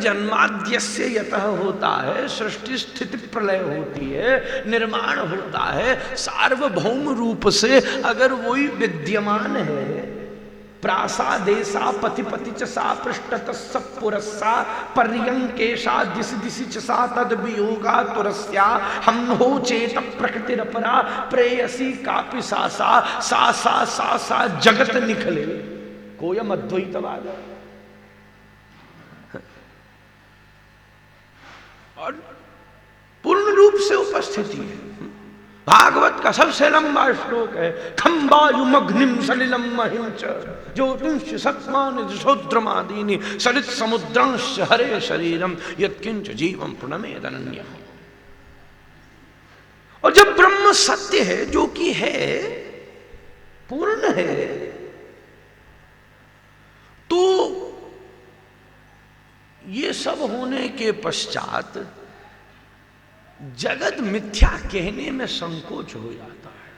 जन्माद्यस्य यतः होता है, सृष्टि स्थिति प्रलय होती है, निर्माण होता है, सार्वभौम रूप से अगर वही विद्यमान है, प्रासादेशा पतिपति च सा पृष्ठतः पुरस्सा पर्यंकेशा दिशि दिशि च सा तद वियोगा तुरस्या हम हो चेत प्रकृतिरपरा प्रेयसी कापि सा सा सा सा सा सा जगत निखले कोयम अद्वैतवाद। और पूर्ण रूप से उपस्थिति है। भागवत का सबसे लंबा श्लोक है, खम्बायुमग्निम सलिलम महिंच ज्योतिंश सत्मान शोद्रमादीनि सलित समुद्रांश हरे शरीरम यत्किंच जीवम प्रणमेद अनन्यः। और जब ब्रह्म सत्य है, जो कि है, पूर्ण है, तो ये सब होने के पश्चात जगत मिथ्या कहने में संकोच हो जाता है।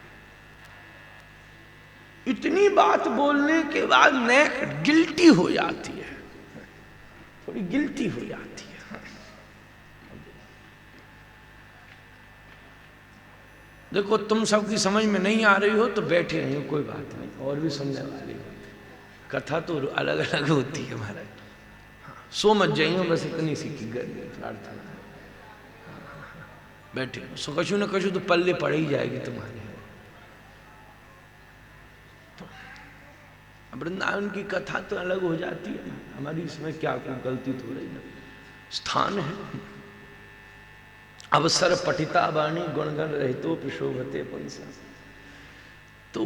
इतनी बात बोलने के बाद नेक गिल्टी हो जाती है, थोड़ी गिल्टी हो जाती है। देखो तुम सबकी समझ में नहीं आ रही हो तो बैठे रही हो, कोई बात नहीं, और भी सुनने वाली हो। कथा तो अलग अलग होती है महाराज, सो मत जाइए, बस इतनी सी की प्रार्थना। बैठे सो कछु न कछु तो पल्ले पड़ ही जाएगी तुम्हारे। तो वृंदावन की कथा तो अलग हो जाती है ना, हमारी इसमें क्या कोई गलती तो रही ना, स्थान है। अवसर पठिता वाणी गुणगण रहितो पिशोभते पुंसा। तो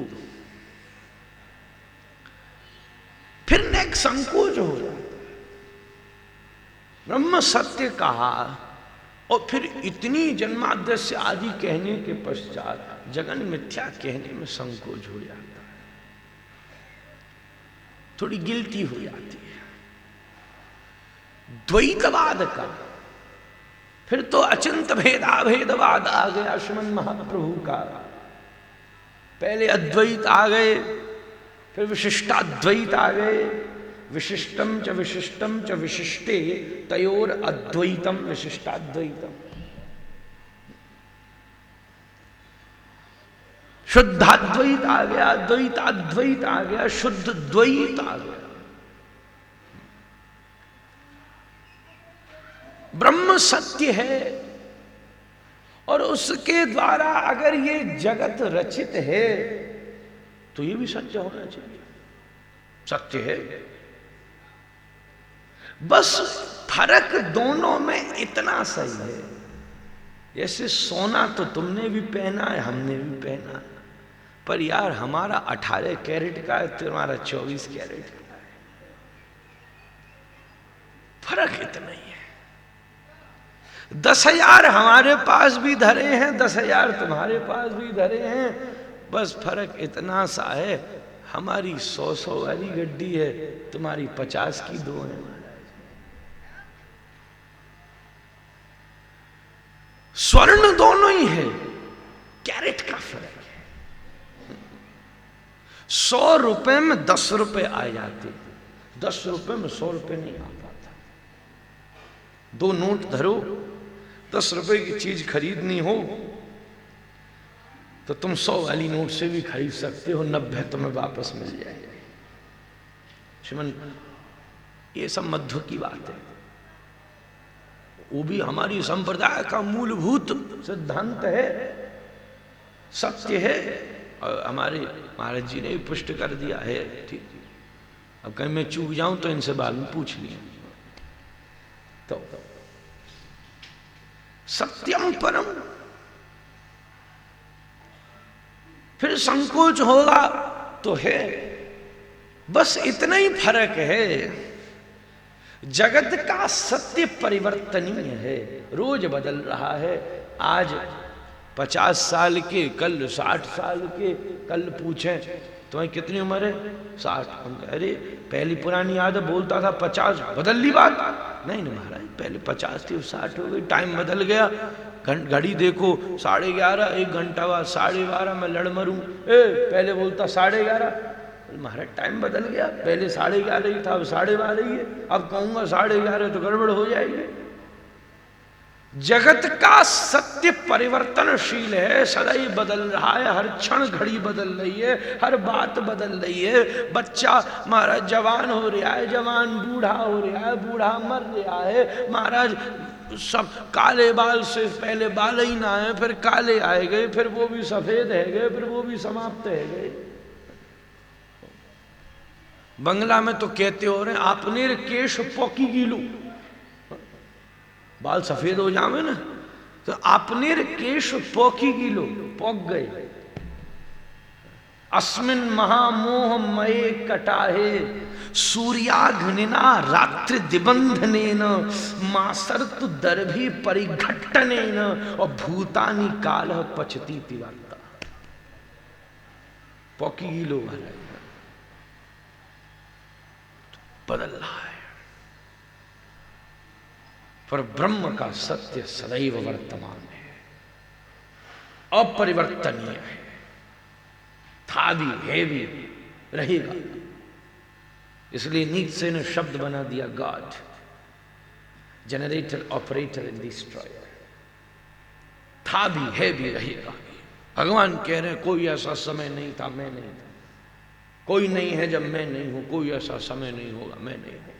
फिर नेक संकोच हो जाता। ब्रह्म सत्य कहा और फिर इतनी जन्माद्यस्य आदि कहने के पश्चात जगन मिथ्या कहने में संकोच हो जाता है, थोड़ी गिल्टी हो जाती है। द्वैतवाद का फिर तो अचिंत भेदाभेदवाद आ गया श्रीमन महाप्रभु का। पहले अद्वैत आ गए, फिर विशिष्टाद्वैत आ गए। विशिष्टम च विशिष्टे तयोर अद्वैतम विशिष्टाद्वैतम। शुद्धाद्वैत आ गया, द्वैताद्वैत आ गया, शुद्ध द्वैत आ गया। ब्रह्म सत्य है और उसके द्वारा अगर ये जगत रचित है तो ये भी सत्य होना चाहिए। सत्य है, बस फर्क दोनों में इतना सही है, जैसे सोना तो तुमने भी पहना है, हमने भी पहना है, पर यार हमारा 18 कैरेट का है, तुम्हारा 24 कैरेट का है, फर्क इतना ही है। 10,000 हमारे पास भी धरे हैं, 10,000 तुम्हारे पास भी धरे हैं, बस फर्क इतना सा है, हमारी 100 वाली गड्डी है, तुम्हारी 50 की दो है। स्वर्ण दोनों ही है, कैरेट का फर्क है। 100 रुपए में 10 रुपए आ जाते, 10 रुपए में 100 रुपए नहीं आ पाता। दो नोट धरो, 10 रुपए की चीज खरीदनी हो तो तुम 100 वाली नोट से भी खरीद सकते हो, 90 तुम्हें वापस मिल जाएगी। श्रीमन ये सब मध्व की बात है, वो भी हमारी संप्रदाय का मूलभूत सिद्धांत है, सत्य है, और हमारे महाराज जी ने भी पुष्ट कर दिया है। ठीक, अब कहीं मैं चूक जाऊं तो इनसे बाद में पूछ लिया। तो सत्यम परम, फिर संकोच होगा तो है, बस इतना ही फर्क है। जगत का सत्य परिवर्तनीय है, रोज बदल रहा है। आज 50 साल के, कल 60 साल के, कल पूछें तुम्हें कितनी उम्र है, 60। हम कह अरे पहली पुरानी आदत बोलता था 50, बदल ली बात? नहीं नहीं महाराज, पहले 50 थी 60 हो गई, टाइम बदल गया। घड़ी देखो 11:30, 1 घंटा बाद 12:30 मैं लड़ मरूं। पहले बोलता 11:30, महाराज टाइम बदल गया, पहले 11:30 ही था, अब 12:30 ही है, अब कहूंगा 11:30 तो गड़बड़ हो जाएगी। जगत का सत्य परिवर्तनशील है, सदैव बदल रहा है, हर क्षण घड़ी बदल रही है, हर बात बदल रही है। बच्चा महाराज जवान हो रहा है, जवान बूढ़ा हो रहा है, बूढ़ा मर रहा है महाराज। सब काले बाल से पहले बाल ही ना आए, फिर काले आए गए, फिर वो भी सफेद है गए, फिर वो भी समाप्त है गए। बंगला में तो कहते हो रहे आपने केश पोकी गिलू, बाल सफेद हो जावे ना तो आपने केश पोकी गिलो, पोक गए। अस्मिन महामोह मये कटाहे सूर्याघ्निना रात्रि दिबंधनेन मासर्तु दर्भी परिघट्टनेन और भूतानि काल पचती तिवार्ता। पोकी गिलो महाराज बदल रहा है, पर ब्रह्म का सत्य सदैव वर्तमान है, अपरिवर्तनीय है, था भी है भी रहेगा। इसलिए नीत्शे ने शब्द बना दिया God, generator, operator and destroyer. था भी है भी रहेगा। भगवान कह रहे हैं कोई ऐसा समय नहीं था मैं नहीं था, कोई नहीं है जब मैं नहीं हूं, कोई ऐसा समय नहीं होगा मैं नहीं हूं।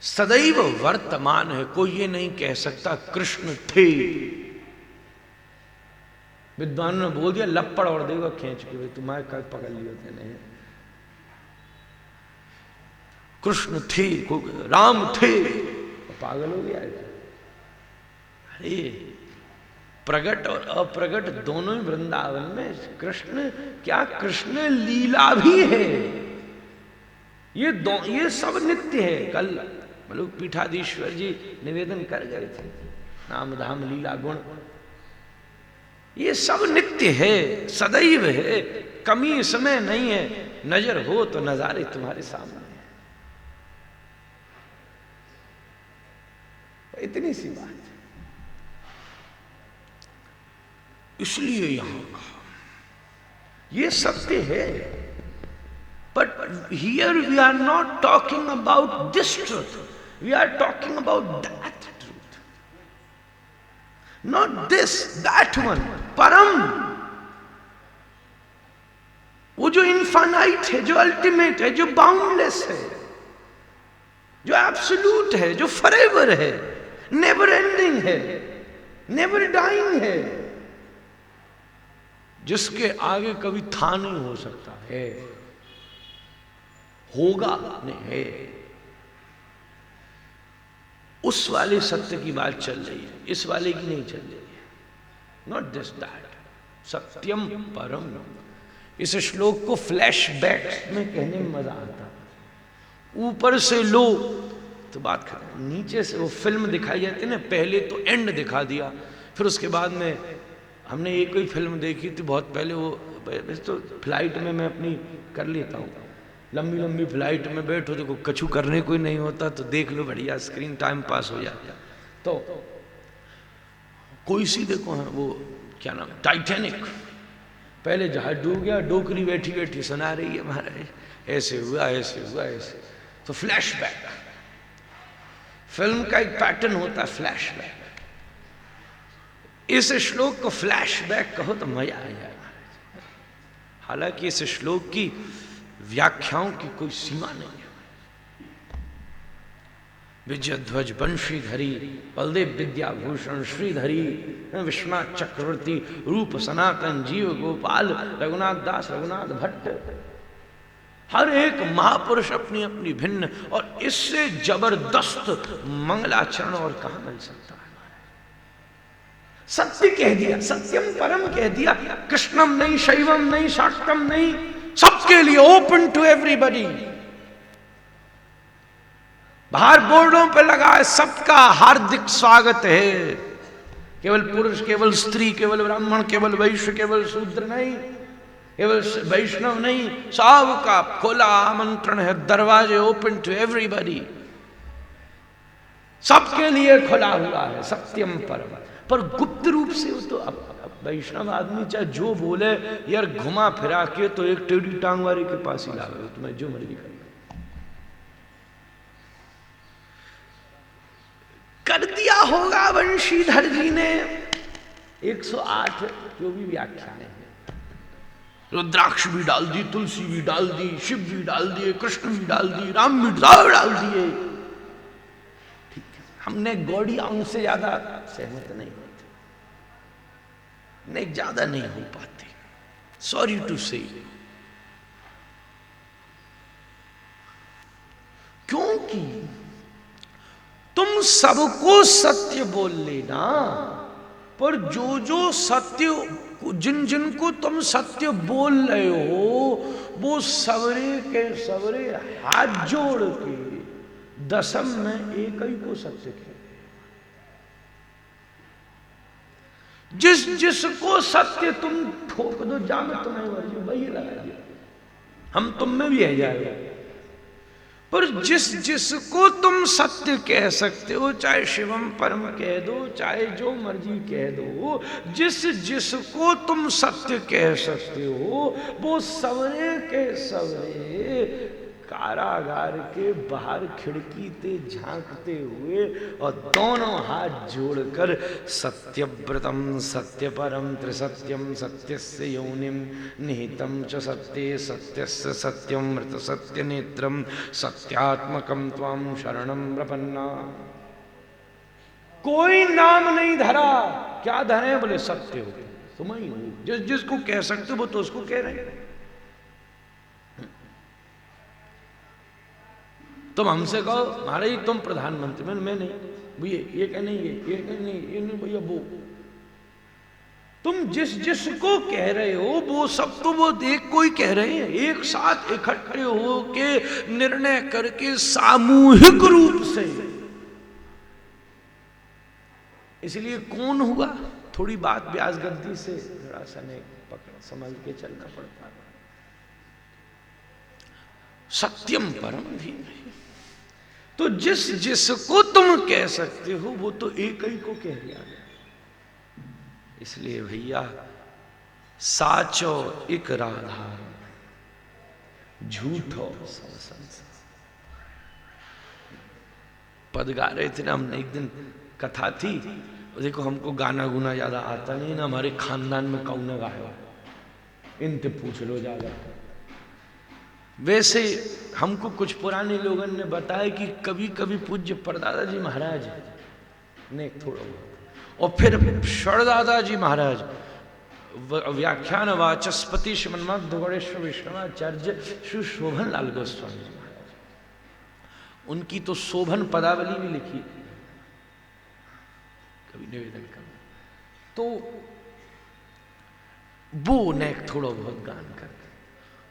सदैव वर्तमान है। कोई ये नहीं कह सकता कृष्ण थे। विद्वान ने बोल दिया लपड़ और देगा खींच के, भाई तुम्हारे कल पकड़ लियो थे नहीं। कृष्ण थे, राम थे, पागल हो गया। अरे प्रगट और अप्रगट दोनों ही वृंदावन में कृष्ण, क्या कृष्ण लीला भी है। ये सब नित्य है। कल मतलब पीठाधीश्वर जी निवेदन कर गए थे, नाम धाम लीला गुण, ये सब नित्य है, सदैव है, कमी इसमें नहीं है। नजर हो तो नजारे तुम्हारे सामने है, इतनी सी बात है। इसलिए यहां कहा ये सत्य है। But here we are not talking about this truth. We are talking about that truth. Not this, that one. परम, वो जो इनफाइनाइट है, जो अल्टीमेट है, जो बाउंडलेस है, जो एब्सोल्यूट है, जो फॉरएवर है, नेवर एंडिंग है, नेवर डाइंग है, जिसके आगे कभी था नहीं हो सकता है, होगा नहीं है। उस वाले सत्य की बात चल रही है, इस वाले की नहीं चल रही है। नॉट दिस दैट, सत्यम परम। इस श्लोक को फ्लैशबैक में कहने में मजा आता। ऊपर से लो तो बात खत्म, नीचे से वो फिल्म दिखाई जाती है ना, पहले तो एंड दिखा दिया, फिर उसके बाद में हमने एक कोई फिल्म देखी थी बहुत पहले, वो तो फ्लाइट में मैं अपनी कर लेता हूँ, लंबी लंबी फ्लाइट में बैठो, देखो कछु करने कोई नहीं होता तो देख लो, बढ़िया स्क्रीन टाइम पास हो जाता। तो कोई सी देखो है वो क्या नाम, टाइटैनिक, पहले जहाज डूब गया, डोकरी बैठी बैठी सुना रही है महाराज ऐसे हुआ ऐसे हुआ ऐसे। तो फ्लैशबैक, फिल्म का एक पैटर्न होता है फ्लैशबैक। इस श्लोक को फ्लैशबैक कहो तो मजा आ जाए। हालांकि इस श्लोक की व्याख्याओं की कोई सीमा नहीं है। विजयध्वज बंशीधरी बलदेव विद्याभूषण श्रीधरी विश्वनाथ चक्रवर्ती रूप सनातन जीव गोपाल रघुनाथ दास रघुनाथ भट्ट, हर एक महापुरुष अपनी अपनी भिन्न, और इससे जबरदस्त मंगलाचरण और कहां मिल सकता है। सत्य कह दिया, सत्यम परम कह दिया, कृष्णम नहीं, शैवम नहीं, शाक्तम नहीं, सबके लिए ओपन टू एवरीबॉडी। बाहर बोर्डों पे लगा है सबका हार्दिक स्वागत है, केवल पुरुष, केवल स्त्री, केवल ब्राह्मण, केवल वैश्य, केवल शूद्र नहीं, केवल वैष्णव नहीं, सबका खुला आमंत्रण है, दरवाजे ओपन टू एवरीबॉडी, सबके लिए खुला हुआ है, सत्यम परम। पर गुप्त रूप से वो तो अब वैष्णव आदमी चाहे जो बोले यार घुमा फिरा के तो एक टेढ़ी टांग वाले के पास ही लावे, तुम्हें जो मर्जी कर दिया होगा वंशीधर जी ने 108 जो भी व्याख्याएं हैं, रुद्राक्ष भी डाल दी, तुलसी भी डाल दी, शिव भी डाल दिए, कृष्ण भी डाल दी, राम भी डाल दिए। ठीक है, हमने गौड़ी उनसे ज्यादा सहमत नहीं होते, नहीं ज्यादा नहीं हो पाते, सॉरी टू से। क्योंकि तुम सबको सत्य बोल लेना, पर जो जो सत्य, जिन जिनको तुम सत्य बोल रहे हो वो सवरे के सवरे हाथ जोड़ के दशम में एक ही को सत्य कह। जिस जिसको सत्य तुम ठोक दो, जामे तुम्हें मर्जी वही लगा दिया, हम तुम में भी है जाएगा। पर जिस जिसको तुम सत्य कह सकते हो, चाहे शिवम परम कह दो, चाहे जो मर्जी कह दो, जिस जिसको तुम सत्य कह सकते हो वो सवरे के सवरे कारागार के बाहर खिड़की ते झांकते हुए और दोनों हाथ जोड़कर सत्यव्रतम सत्यपरम त्रिसत्यम सत्यस्य योनिम निहितम च सत्ये सत्यस्य सत्यम मृत सत्य नेत्रम सत्यात्मकम त्वाम शरणम प्रपन्ना। कोई नाम नहीं धरा, क्या धरे? बोले सत्य हो, तुम ही हो। जिस जिसको कह सकते हो वो तो उसको कह रहे हैं। तुम हमसे कहो महाराज तुम प्रधानमंत्री, मैं नहीं भैया, ये कह नहीं, ये कह नहीं, ये नहीं भैया वो। तुम जिस जिसको कह रहे हो वो सब तो वो एक कोई कह रहे हैं, एक साथ इकट्ठे हो के निर्णय करके सामूहिक रूप से। इसलिए कौन हुआ? थोड़ी बात ब्याज गद्दी से थोड़ा सा ने पकड़ संभल के चलना पड़ता है। सत्यम परम धीमहि, तो जिस जिसको तुम कह सकते हो वो तो एक ही को कह दिया। इसलिए भैया साचो एक राधा, झूठो सब संसार। पद गा रहे थे ना हमने, एक दिन कथा थी। देखो हमको गाना गुना ज्यादा आता नहीं ना, हमारे खानदान में कौन ने गाया, इनसे पूछ लो ज्यादा। वैसे हमको कुछ पुराने लोगों ने बताया कि कभी कभी पूज्य परदादा जी महाराज ने थोड़ा, और फिर शरदादा जी महाराज व्याख्यान वाचस्पति श्रीमन्मद गणेश्वर विष्णुवाचार्य श्री शोभन लाल गोस्वामी जी महाराज, उनकी तो शोभन पदावली भी लिखी, कभी निवेदन कर तो वो ने थोड़ा बहुत गान कर।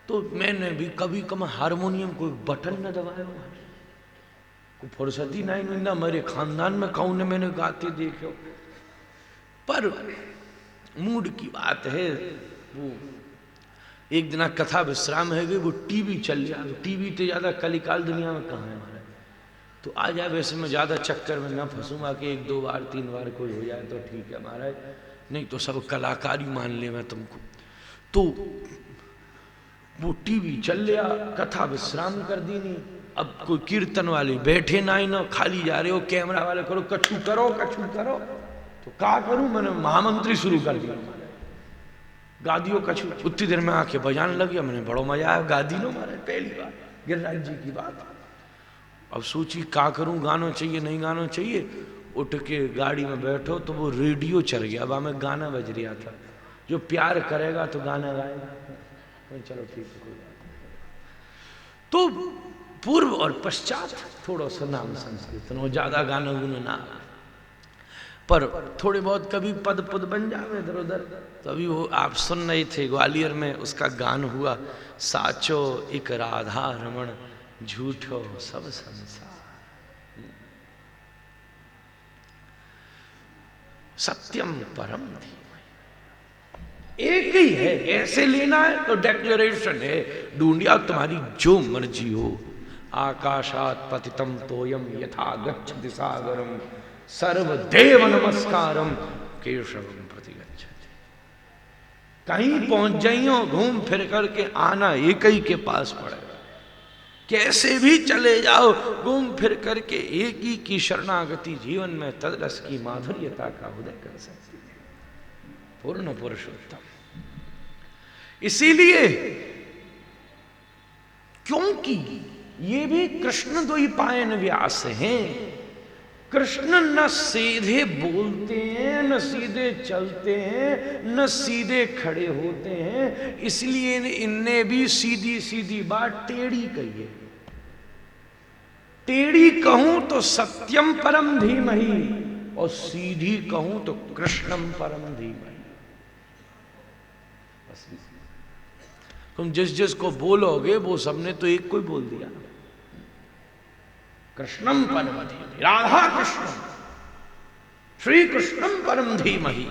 तो मैंने भी कभी कभी हारमोनियम कोई बटन न दबाया, कोई फुर्सत ही नहीं ना, मेरे खानदान में कौन ने मैंने गाते देखे। पर मूड की बात है। वो एक दिन कथा विश्राम है गई, वो टीवी चल गया। तो टीवी तो ज्यादा कलिकाल दुनिया में कहाँ है हमारा, तो आ जाए। वैसे मैं ज्यादा चक्कर में ना फंसूंगा कि एक दो बार तीन बार कोई हो जाए तो ठीक है महाराज, नहीं तो सब कलाकारी मान ले मैं तुमको। तो वो टीवी चल गया, कथा विश्राम कर दी नहीं। अब कोई कीर्तन वाले बैठे ना ही ना, खाली जा रहे हो, कैमरा वाले करो कछु करो कछु करो। तो क्या करूं, मैंने महामंत्री शुरू कर दिया, गादियों कछु। उतनी देर में आके बजाने लग गया, मैंने बड़ो मजा आया, गादी लो मारे पहली बार गिरिराज जी की बात। अब सोची क्या करूं, गाना चाहिए नहीं गाना चाहिए। उठ के गाड़ी में बैठो तो वो रेडियो चल गया, अब हमें गाना बज रहा था, जो प्यार करेगा तो गाना गाएगा। चलो ठीक है, कोई बात। तो पूर्व और पश्चात थोड़ा सा नाम संकीर्तन हो, ज्यादा गाना गुना ना, पर थोड़े बहुत कभी पद पद बन जावे इधर उधर। तो अभी वो आप सुन रहे थे ग्वालियर में उसका गान हुआ, साचो एक राधा रमण झूठो सब संसार। सत्यम परम धीमहि, एक ही है। ऐसे लेना है तो डेक्लेरेशन है, ढूंढिया तुम्हारी जो मर्जी हो। आकाशात पतितम तोयम यथा गच्छति सागरम सर्वदेव नमस्कारम केशवम प्रति गच्छति। कहीं पहुंच जाइयो घूम फिर करके आना एक ही के पास पड़ेगा। कैसे भी चले जाओ घूम फिर करके एक ही की शरणागति जीवन में तदरस की माधुर्यता का उदय कर सकती है, पूर्ण पुरुषोत्तम। इसीलिए क्योंकि ये भी कृष्ण द्वैपायन व्यास हैं, कृष्ण न सीधे बोलते हैं, न सीधे चलते हैं, न सीधे खड़े होते हैं, इसलिए इनने भी सीधी सीधी बात टेढ़ी कही है। टेढ़ी कहूं तो सत्यम परम धीमहि, और सीधी कहूं तो कृष्णम परम धीमहि। तुम जिस जिस को बोलोगे वो सबने तो एक को ही बोल दिया, कृष्णम परम धीमहि, राधा कृष्ण श्री कृष्णम परम धीमहि।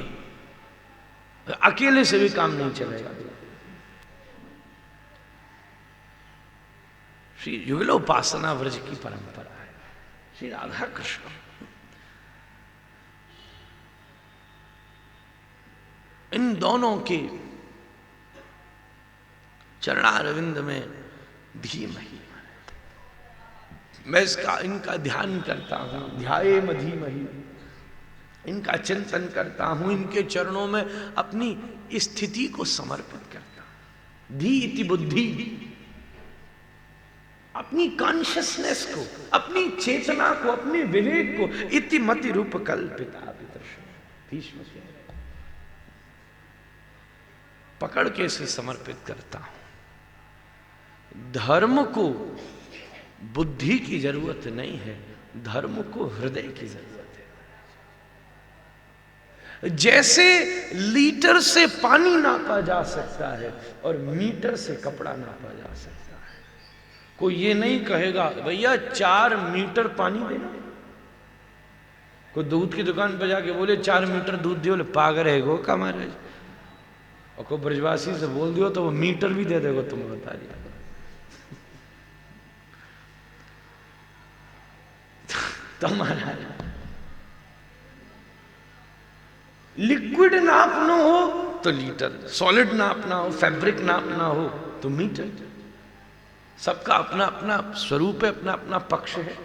अकेले से भी काम नहीं चलेगा। श्री युगलोपासना व्रज की परंपरा है, श्री राधा कृष्ण। इन दोनों के चरणारविंद में धीमहि, मैं इनका ध्यान करता हूं, ध्यायेम धीमहि, इनका चिंतन करता हूं, इनके चरणों में अपनी स्थिति को समर्पित करता हूं। धी इति बुद्धि, अपनी कॉन्शियसनेस को, अपनी चेतना को, अपने विवेक को, इति मति रूप कल्पिता भीष्म पकड़ के इसे समर्पित करता हूं। धर्म को बुद्धि की जरूरत नहीं है, धर्म को हृदय की जरूरत है। जैसे लीटर से पानी नापा जा सकता है और मीटर से कपड़ा नापा जा सकता है। कोई ये नहीं कहेगा भैया 4 मीटर पानी देना। कोई दूध की दुकान पर जाके बोले 4 मीटर दूध दियो, पागल है वो का महाराज। और कोई ब्रजवासी से बोल दियो तो वो मीटर भी दे देगा, तुम्हें बता दिया। तो महाराज लिक्विड नापना हो तो लीटर, सॉलिड नापना हो, फैब्रिक नापना हो तो मीटर। सबका अपना अपना स्वरूप है, अपना अपना पक्ष है।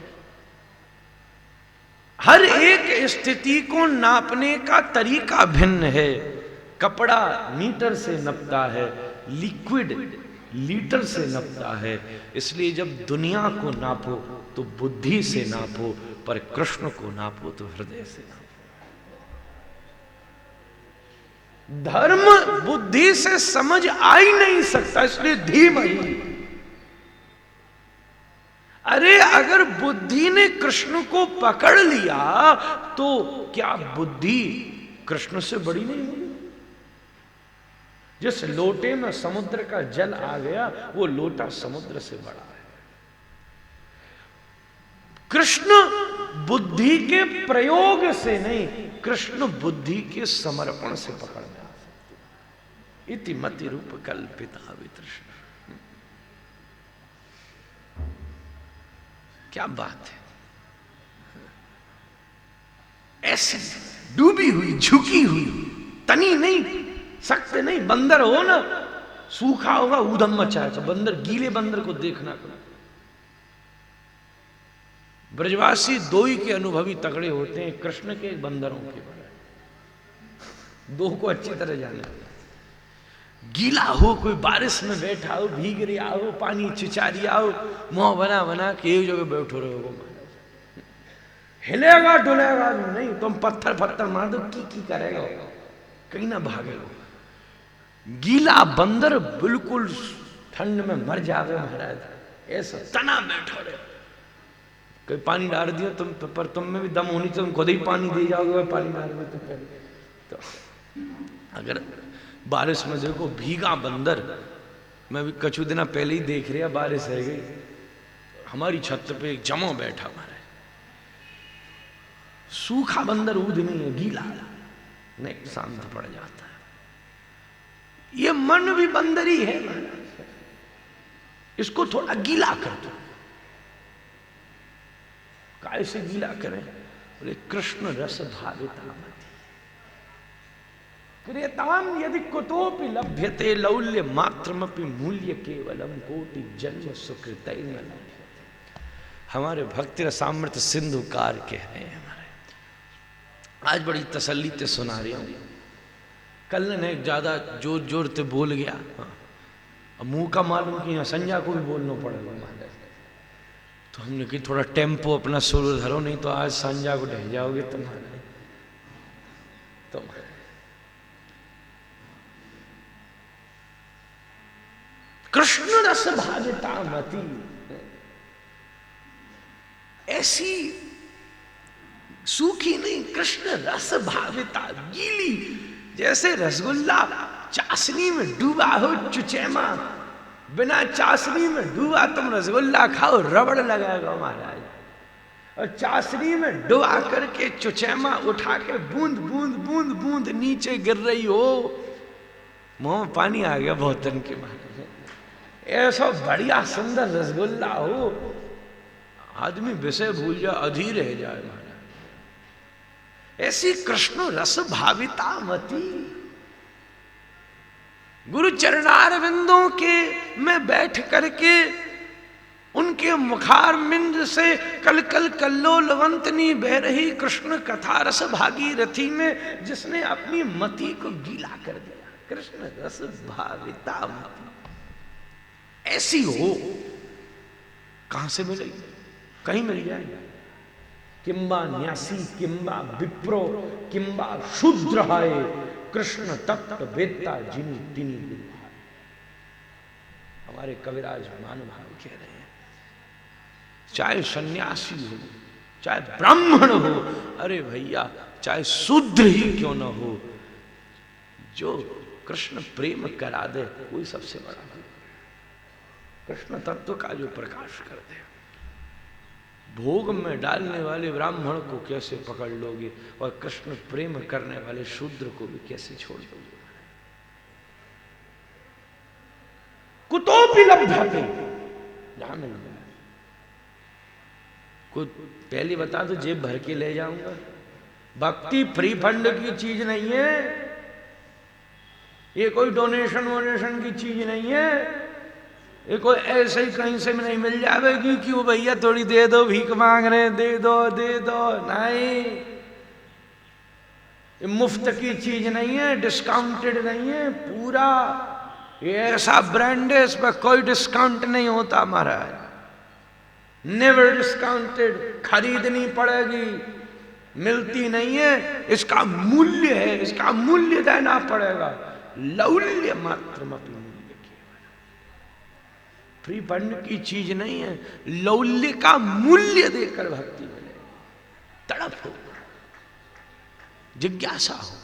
हर एक स्थिति को नापने का तरीका भिन्न है। कपड़ा मीटर से नपता है, लिक्विड लीटर से नपता है। इसलिए जब दुनिया को नापो तो बुद्धि से नापो, पर कृष्ण को नापो तो हृदय से नापो। धर्म बुद्धि से समझ आ ही नहीं सकता, इसलिए धीमहि। अरे अगर बुद्धि ने कृष्ण को पकड़ लिया तो क्या बुद्धि कृष्ण से बड़ी नहीं होगी? जिस लोटे में समुद्र का जल आ गया वो लोटा समुद्र से बड़ा है। कृष्ण बुद्धि के प्रयोग से नहीं, कृष्ण बुद्धि के समर्पण से पकड़ में आ सकते। इति मति रूप कल्पिता वितृष्ण। क्या बात है! ऐसी डूबी हुई, झुकी हुई, तनी नहीं, सख्त नहीं। बंदर हो ना, सूखा होगा ऊधम मचाएगा। बंदर, गीले बंदर को देखना करो। ब्रजवासी दो ही के अनुभवी तगड़े होते हैं, कृष्ण के, बंदरों के। दो को अच्छी तरह जाने। गीला हो, कोई बारिश में बैठा हो, भीग रहा हो, पानी चिचा रिया हो, मुंह बना बना के एक जगह बैठो रहो, हिलेगा डुलेगा नहीं। तुम पत्थर पत्थर मार दो, की करेगा, कहीं ना भागेगा। गीला बंदर बिल्कुल ठंड में मर जावे महाराज, ऐसा तना बैठो रहे। कोई पानी डाल दिया तुम पर, तुम में भी दम होनी चाहिए, तुम खुद ही पानी दे जाओगे पानी डाल में तो अगर बारिश में देखो भीगा बंदर। मैं भी कछु दिन पहले ही देख रहा, बारिश है गई, हमारी छत पे एक जमो बैठा हमारे। सूखा बंदर ऊद नहीं है, गीला नहीं, शांत पड़ जाता है। ये मन भी बंदर ही है, इसको थोड़ा गीला कर दो। कैसे गीला करें? बोले कृष्ण रस भाविता, क्रियताम यदि कुतोपि लभ्यते लौल्य मात्रमपि मूल्य केवलम कोटि जन्म सुकृत। हमारे भक्ति रसामृत सिंधुकार कह रहे हैं हमारे, आज बड़ी तसल्ली से सुना रही हूँ। कल ने ज्यादा जोर जोर से बोल गया, अब मुंह का मालूम कि यहाँ संज्ञा को भी बोलना पड़ेगा हमारे, तो हमने कि थोड़ा टेम्पो अपना सुर धरो, नहीं तो आज संज्ञा को ढह जाओगे तुम्हारे। तो कृष्ण रस भाजता मती, ऐसी सूखी नहीं, कृष्ण रस भाविता, गीली, जैसे रसगुल्ला चाशनी में डूबा हो चुचैमा, बिना चाशनी में डूबा तुम रसगुल्ला खाओ रबड़ लगाएगा महाराज, और चाशनी में डुबा करके चुचैमा उठा के बूंद बूंद बूंद बूंद नीचे गिर रही हो, मुंह में पानी आ गया बहुतन के महाराज। ऐसा बढ़िया सुंदर रसगुल्ला हो, आदमी विषय भूल जाए, अधीर रह जाए महाराज। ऐसी कृष्ण रस भाविता मती, गुरु चरणार बिंदों के में बैठ करके उनके मुखारविंद से कल कल कल्लोलवंतनी बह रही कृष्ण कथा रस भागीरथी में जिसने अपनी मति को गीला कर दिया। कृष्ण रस भाविता मती ऐसी हो, कहां से मिलेगी? कहीं मिल जाएगी। किंबा न्यासी किंबा विप्रो किंबा शूद्र है, कृष्ण तत्व वेत्ता जिनी तिनी विद्या। हमारे कविराज महानुभाव कह रहे हैं, चाहे सन्यासी हो, चाहे ब्राह्मण हो, अरे भैया चाहे शूद्र ही क्यों न हो, जो कृष्ण प्रेम करा दे वही सबसे बड़ा है। कृष्ण तत्व का जो प्रकाश कर दे, भोग में डालने वाले ब्राह्मण को कैसे पकड़ लोगे, और कृष्ण प्रेम करने वाले शूद्र को भी कैसे छोड़ दोगे? कुतोपि लभ्यते, जहां मिल जाए। कुछ पहले बता दो, जेब भर के ले जाऊंगा। भक्ति फ्री फंड की चीज नहीं है, ये कोई डोनेशन वोनेशन की चीज नहीं है, ये कोई ऐसे ही कहीं से भी नहीं मिल जाएगी कि वो भैया थोड़ी दे दो, भीख मांग रहे हैं, दे दो नहीं। ये मुफ्त की चीज नहीं है, डिस्काउंटेड नहीं है, पूरा ये ऐसा ब्रांड है, इस पर कोई डिस्काउंट नहीं होता महाराज, नेवर डिस्काउंटेड, खरीदनी पड़ेगी, मिलती नहीं है, इसका मूल्य है, इसका मूल्य देना पड़ेगा। लौल्य मात्र मूल्य फ्री फंड की चीज नहीं है, लौल्य का मूल्य देकर भक्ति मिले, तड़प हो, जिज्ञासा हो।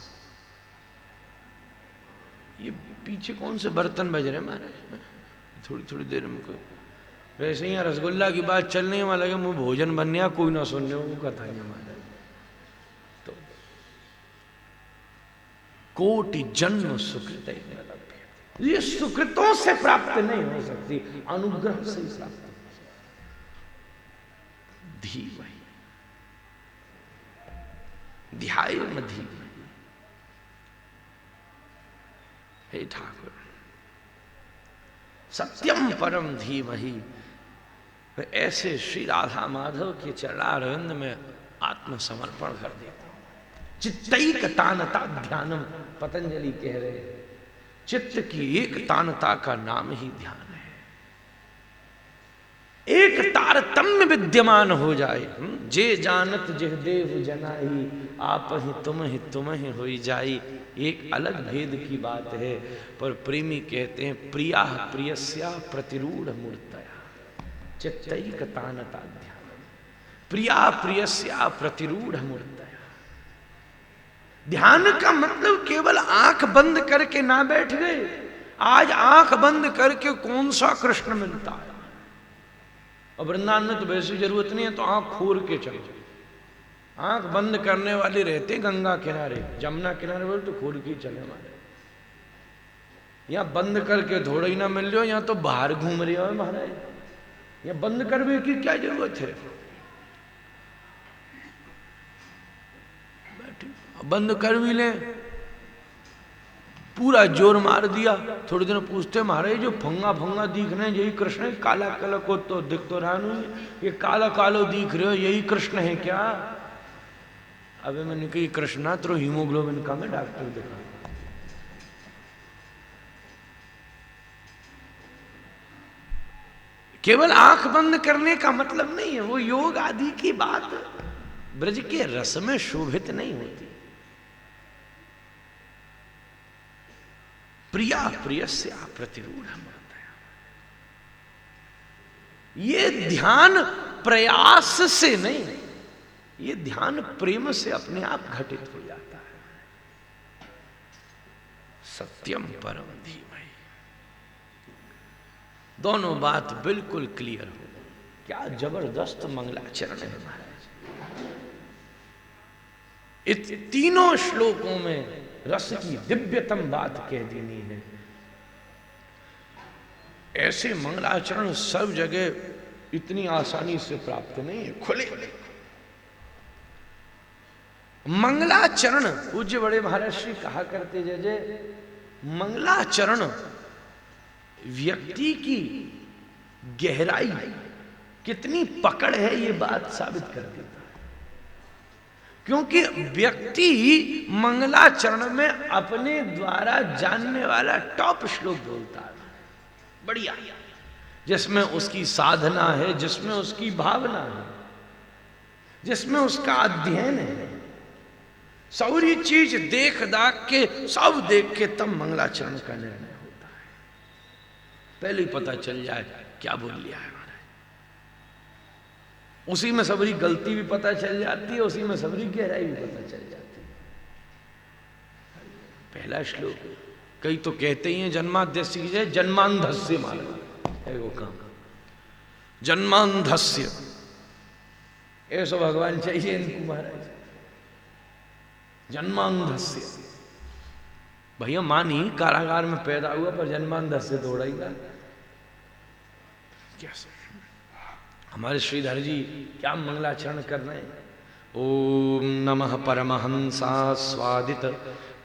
ये पीछे कौन से बर्तन बज रहे महाराज? थोड़ी थोड़ी देर में कोई वैसे ही रसगुल्ला की बात चलने वाला लगे, मुझे भोजन बन गया, कोई ना सुनने वो कथा है महाराज। तो कोटि जन्म सुकृत, ये सुकृतों से प्राप्त नहीं हो सकती, अनुग्रह से ही प्राप्त हो सकती। धीमहि ध्यायेम धीमहि। हे ठाकुर, सत्यम परम धीमहि, ऐसे श्री राधा माधव के चरणारविंद में आत्मसमर्पण कर देता हूं। चित्तैक तानता ध्यानम, पतंजलि कह रहे हैं, चित्त की एक तानता का नाम ही ध्यान है। एक तारतम्य विद्यमान हो जाए, जे जानत जेह देव जनाई, आप ही तुम ही होई जाई। एक अलग भेद की बात है, पर प्रेमी कहते हैं प्रिया प्रियस्या प्रतिरूढ़ मूर्तया चित्तैक तानता ध्यान, प्रिया प्रियस्या प्रतिरूढ़ मूर्तया। ध्यान का मतलब केवल आंख बंद करके ना बैठ गए। आज आंख बंद करके कौन सा कृष्ण मिलता है? और वृंदावन में तो वैसी जरूरत नहीं है, तो आंख खोल के चलो। आंख बंद करने वाले रहते गंगा किनारे, जमुना किनारे बोले तो खोल के चले हमारे। यहाँ बंद करके थोड़ा ही ना मिल रहे हो, यहाँ तो बाहर घूम रहे हो महाराज, यहाँ बंद करने की क्या जरूरत है? बंद कर भी ले पूरा जोर मार दिया। थोड़े दिन पूछते महाराज जो फंगा फंगा दिख रहे हैं यही कृष्ण है? काला काला को तो दिख तो रहा नहीं, ये काला कालो दिख रहे हो यही कृष्ण है क्या? अबे मैंने कही कृष्णा तो हीमोग्लोबिन कम है, डॉक्टर दिखा। केवल आंख बंद करने का मतलब नहीं है, वो योग आदि की बात ब्रज के रस में शोभित नहीं होती। प्रिया प्रियस्य प्रतिरूढ़, ये ध्यान प्रयास से नहीं, ये ध्यान प्रेम से अपने आप घटित हो जाता है। सत्यम परम धीमहि। दोनों बात बिल्कुल क्लियर हो। क्या जबरदस्त मंगलाचरण है महाराज। इस तीनों श्लोकों में रस की दिव्यतम बात कह देनी है। ऐसे मंगलाचरण सब जगह इतनी आसानी से प्राप्त नहीं है। खुले मंगलाचरण पूज्य बड़े महाराज श्री कहा करते जय मंगलाचरण व्यक्ति की गहराई कितनी पकड़ है ये बात साबित कर देता है। क्योंकि व्यक्ति मंगलाचरण में अपने द्वारा जानने वाला टॉप श्लोक बोलता है, बढ़िया, जिसमें उसकी साधना है, जिसमें उसकी भावना है, जिसमें उसका अध्ययन है। सारी चीज देख दाख के सब देख के तब मंगलाचरण का निर्णय होता है। पहले ही पता चल जाए क्या बोल लिया है महाराज। उसी में सबरी गलती भी पता चल जाती है, उसी में सबरी गहराई भी पता चल जाती है। पहला श्लोक, कई तो कहते ही हैं जन्माद्यस्य की जय जन्मांधस्य मालूम है वो काम, जन्मांधस्य ऐसा भगवान चाहिए इनको महाराज। जन्मांधस्य भैया मानी कारागार में पैदा हुआ पर जन्मांधस्य थोड़ा ही था। कैसे हमारे श्रीधर जी क्या मंगलाचरण कर रहे हैं। ओम नमः परमहंसा स्वादित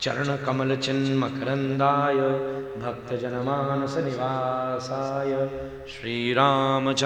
चरण कमल चिन्ह मकरंदाय भक्त जनमानस निवासाय श्री रामचंद्राय।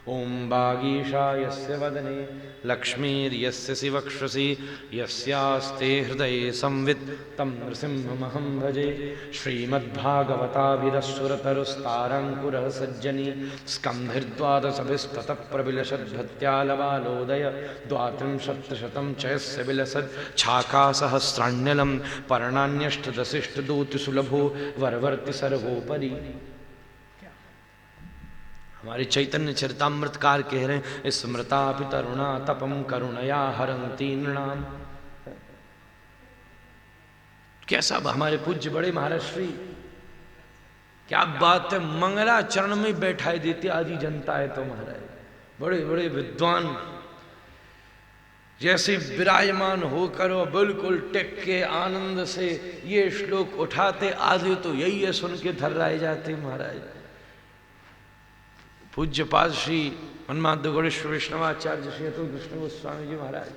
ओम वागीशायस्य वदने लक्ष्मीर्यस्य शिवक्षसि यस्यास्ते हृदये संवित् तं नृसिंहमहं भजे। श्रीमद्भागवताभिरसुरतरुस्तारङ्कुरः सज्जनी स्कन्धिर्द्वादशभिस्ततः प्रविलसद्भक्त्यालबालोदय द्वात्रिंशत्शतं च यस्य विलसत् छाकासहस्राण्यलं पर्णान्यष्टदशिष्टदूतिसुलभो वरवर्ति सर्वोपरि। हमारे चैतन्य चरितामृतकार कह रहे हैं स्मृतापि तरुणा तपम करुणया हरन्ति नृणाम। कैसा हमारे पूज्य बड़े महाराज श्री, क्या बात है, मंगलाचरण में बैठाई देती आदि जनता है। तो महाराज बड़े बड़े विद्वान जैसे विराजमान होकर और बिल्कुल टेक के आनंद से ये श्लोक उठाते, आधे तो यही है सुन के थर्राए जाते महाराज। पूज्य पाद श्री मनमाद्य गणेश्वर वैष्णवाचार्य श्री अतुल कृष्ण गोस्वामी जी महाराज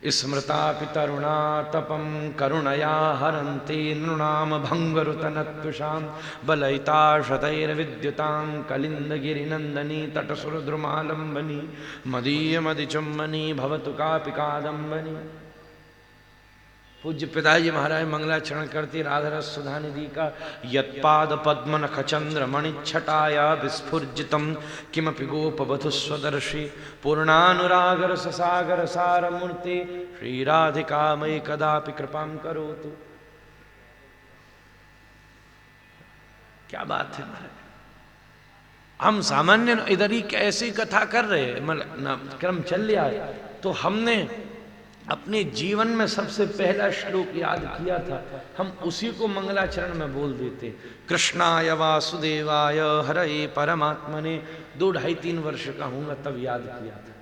स्मृतापि तरुणा तपम करुणया हरन्ति नृणाम भंगरुतनत्विषां बलयिता शतैर्विद्युतां कलिन्दगिरिनन्दनी तटसुरद्रुमालम्बनी मदीयमदिचुम्बनी भवतु कापि कादम्बनी। पूज्य पिताजी महाराज मंगलाचरण करती राधरस सुधा निधि का यत्पाद पद्म नख चंद्र मणिच्छटाया विस्फुर्जितम किमपि गोपवधु स्वदर्शी पूर्णानुरागर ससागर सार मूर्ति श्री राधिका मयि कदापि कृपां करोतु। क्या बात है महाराज। हम सामान्य इधर ही ऐसी कथा कर रहे हैं, मतलब क्रम चल लिया तो हमने अपने जीवन में सबसे पहला श्लोक याद किया था, हम उसी को मंगलाचरण में बोल देते। कृष्णाय वासुदेवाय हरये परमात्मने 2 ढाई 3 वर्ष का हूँगा तब याद किया था।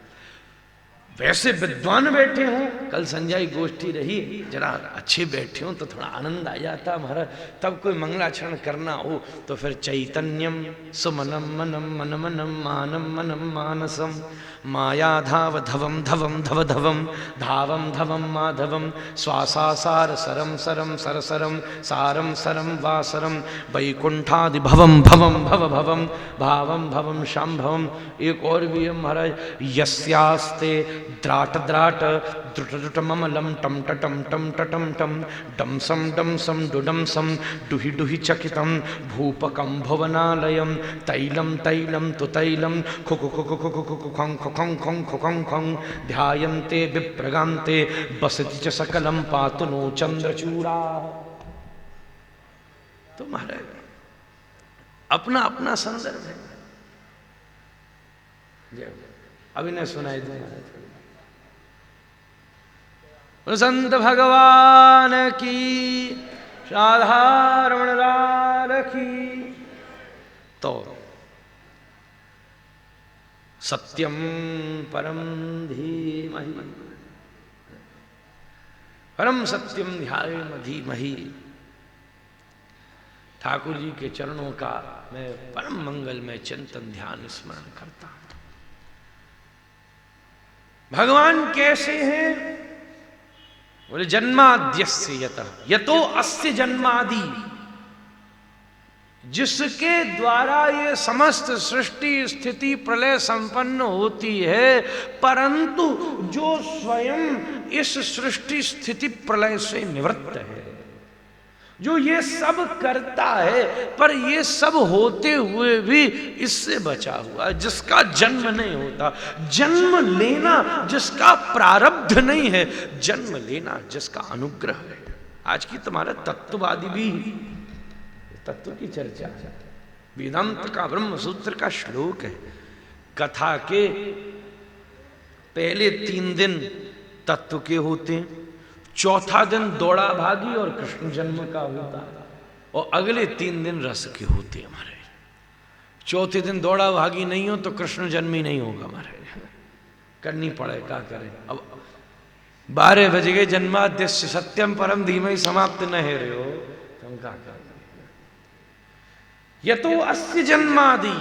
ऐसे विद्वान बैठे हों, कल संजय गोष्ठी रही, जरा अच्छे बैठे हों तो थोड़ा आनंद आ जाता महाराज। तब कोई मंगलाचरण करना हो तो फिर चैतन्यम सुमनम मनम मन मनम मानम मनम मानसम माया धाव धवम धवम धव धवम धावम धवम माधवम श्वासासार सरम सरम सरसरम सारम सरम वासरम वैकुंठादि भवम भवम भव भवम भावम भवम शाम्भवम। एक और भी है महाराज, यस्यास्ते द्राट द्राट द्रुट द्रुट ममलम टम टम टम टम टम डम सम डुडम सम डुहि डुहि चकितम भूपकम भुवनालयम तैलम तैलम तु तैलम खुखु खुखु खुखु खुखु खं खुखं खं खुखं खं ध्यायन्ते विप्रगान्ते बसति च सकलम पातु नो चंद्रचूड़ा। तो महाराज अपना अपना संदर्भ है। अभी ने सुनाई दे संत भगवान की साधारण राखी। तो सत्यम परम धीमहि परम सत्यम ध्यायेम धीमहि। ठाकुर जी के चरणों का मैं परम मंगल में चिंतन ध्यान स्मरण करता हूं। भगवान कैसे हैं? बोले जन्माद्यस्य यतः यतो अस्य जन्मादि, जिसके द्वारा ये समस्त सृष्टि स्थिति प्रलय संपन्न होती है, परंतु जो स्वयं इस सृष्टि स्थिति प्रलय से निवृत्त है, जो ये सब करता है पर ये सब होते हुए भी इससे बचा हुआ है, जिसका जन्म नहीं होता, जन्म लेना जिसका प्रारब्ध नहीं है, जन्म लेना जिसका अनुग्रह है। आज की तुम्हारा तत्ववादी भी तत्व की चर्चा, वेदांत का ब्रह्म सूत्र का श्लोक है। कथा के पहले 3 दिन तत्व के होते हैं, चौथा दिन दौड़ा भागी और कृष्ण जन्म का होता है, और अगले 3 दिन रस के होते हैं हमारे। चौथे दिन दौड़ा भागी नहीं हो तो कृष्ण जन्म ही नहीं होगा हमारे, करनी पड़े, क्या करें। अब 12 बज गए, जन्माद्यस्य सत्यम परम धीमहि समाप्त न है रहे हो, तुम क्या करें। यतो अस्य जन्मादि,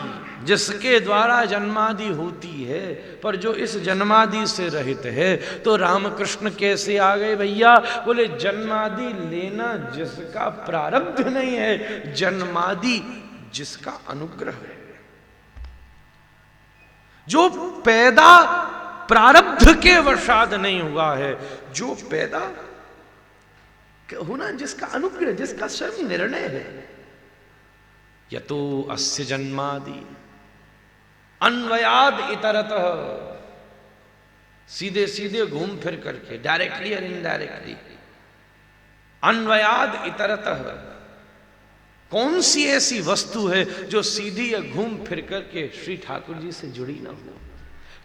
जिसके द्वारा जन्मादि होती है, पर जो इस जन्मादि से रहित है, तो रामकृष्ण कैसे आ गए भैया? बोले जन्मादि लेना जिसका प्रारब्ध नहीं है, जन्मादि जिसका अनुग्रह है। जो पैदा प्रारब्ध के वशाद नहीं हुआ है, जो पैदा होना जिसका अनुग्रह, जिसका स्वयं निर्णय है। यतो अस्य जन्मादि अन्वयाद इतरतः, सीधे सीधे घूम फिर करके, डायरेक्टली और इनडायरेक्टली। अन्वयाद इतरतः, कौन सी ऐसी वस्तु है जो सीधी या घूम फिर करके श्री ठाकुर जी से जुड़ी ना हो।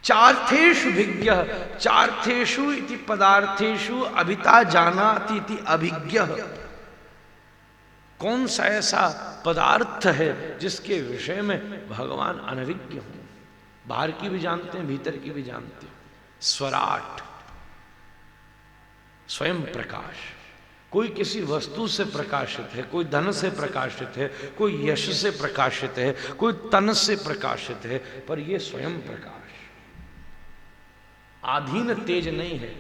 चार्थेषु भिज्ञः, चार्थेषु इति पदार्थेषु अभिता जानाति इति अभिज्ञः। कौन सा ऐसा पदार्थ है जिसके विषय में भगवान अनभिज्ञ हों, बाहर की भी जानते हैं, भीतर की भी जानते हैं। स्वराट, स्वयं प्रकाश। कोई किसी वस्तु से प्रकाशित है, कोई धन से प्रकाशित है, कोई यश से प्रकाशित है, कोई तन से प्रकाशित है, पर यह स्वयं प्रकाश, आधीन तेज नहीं है,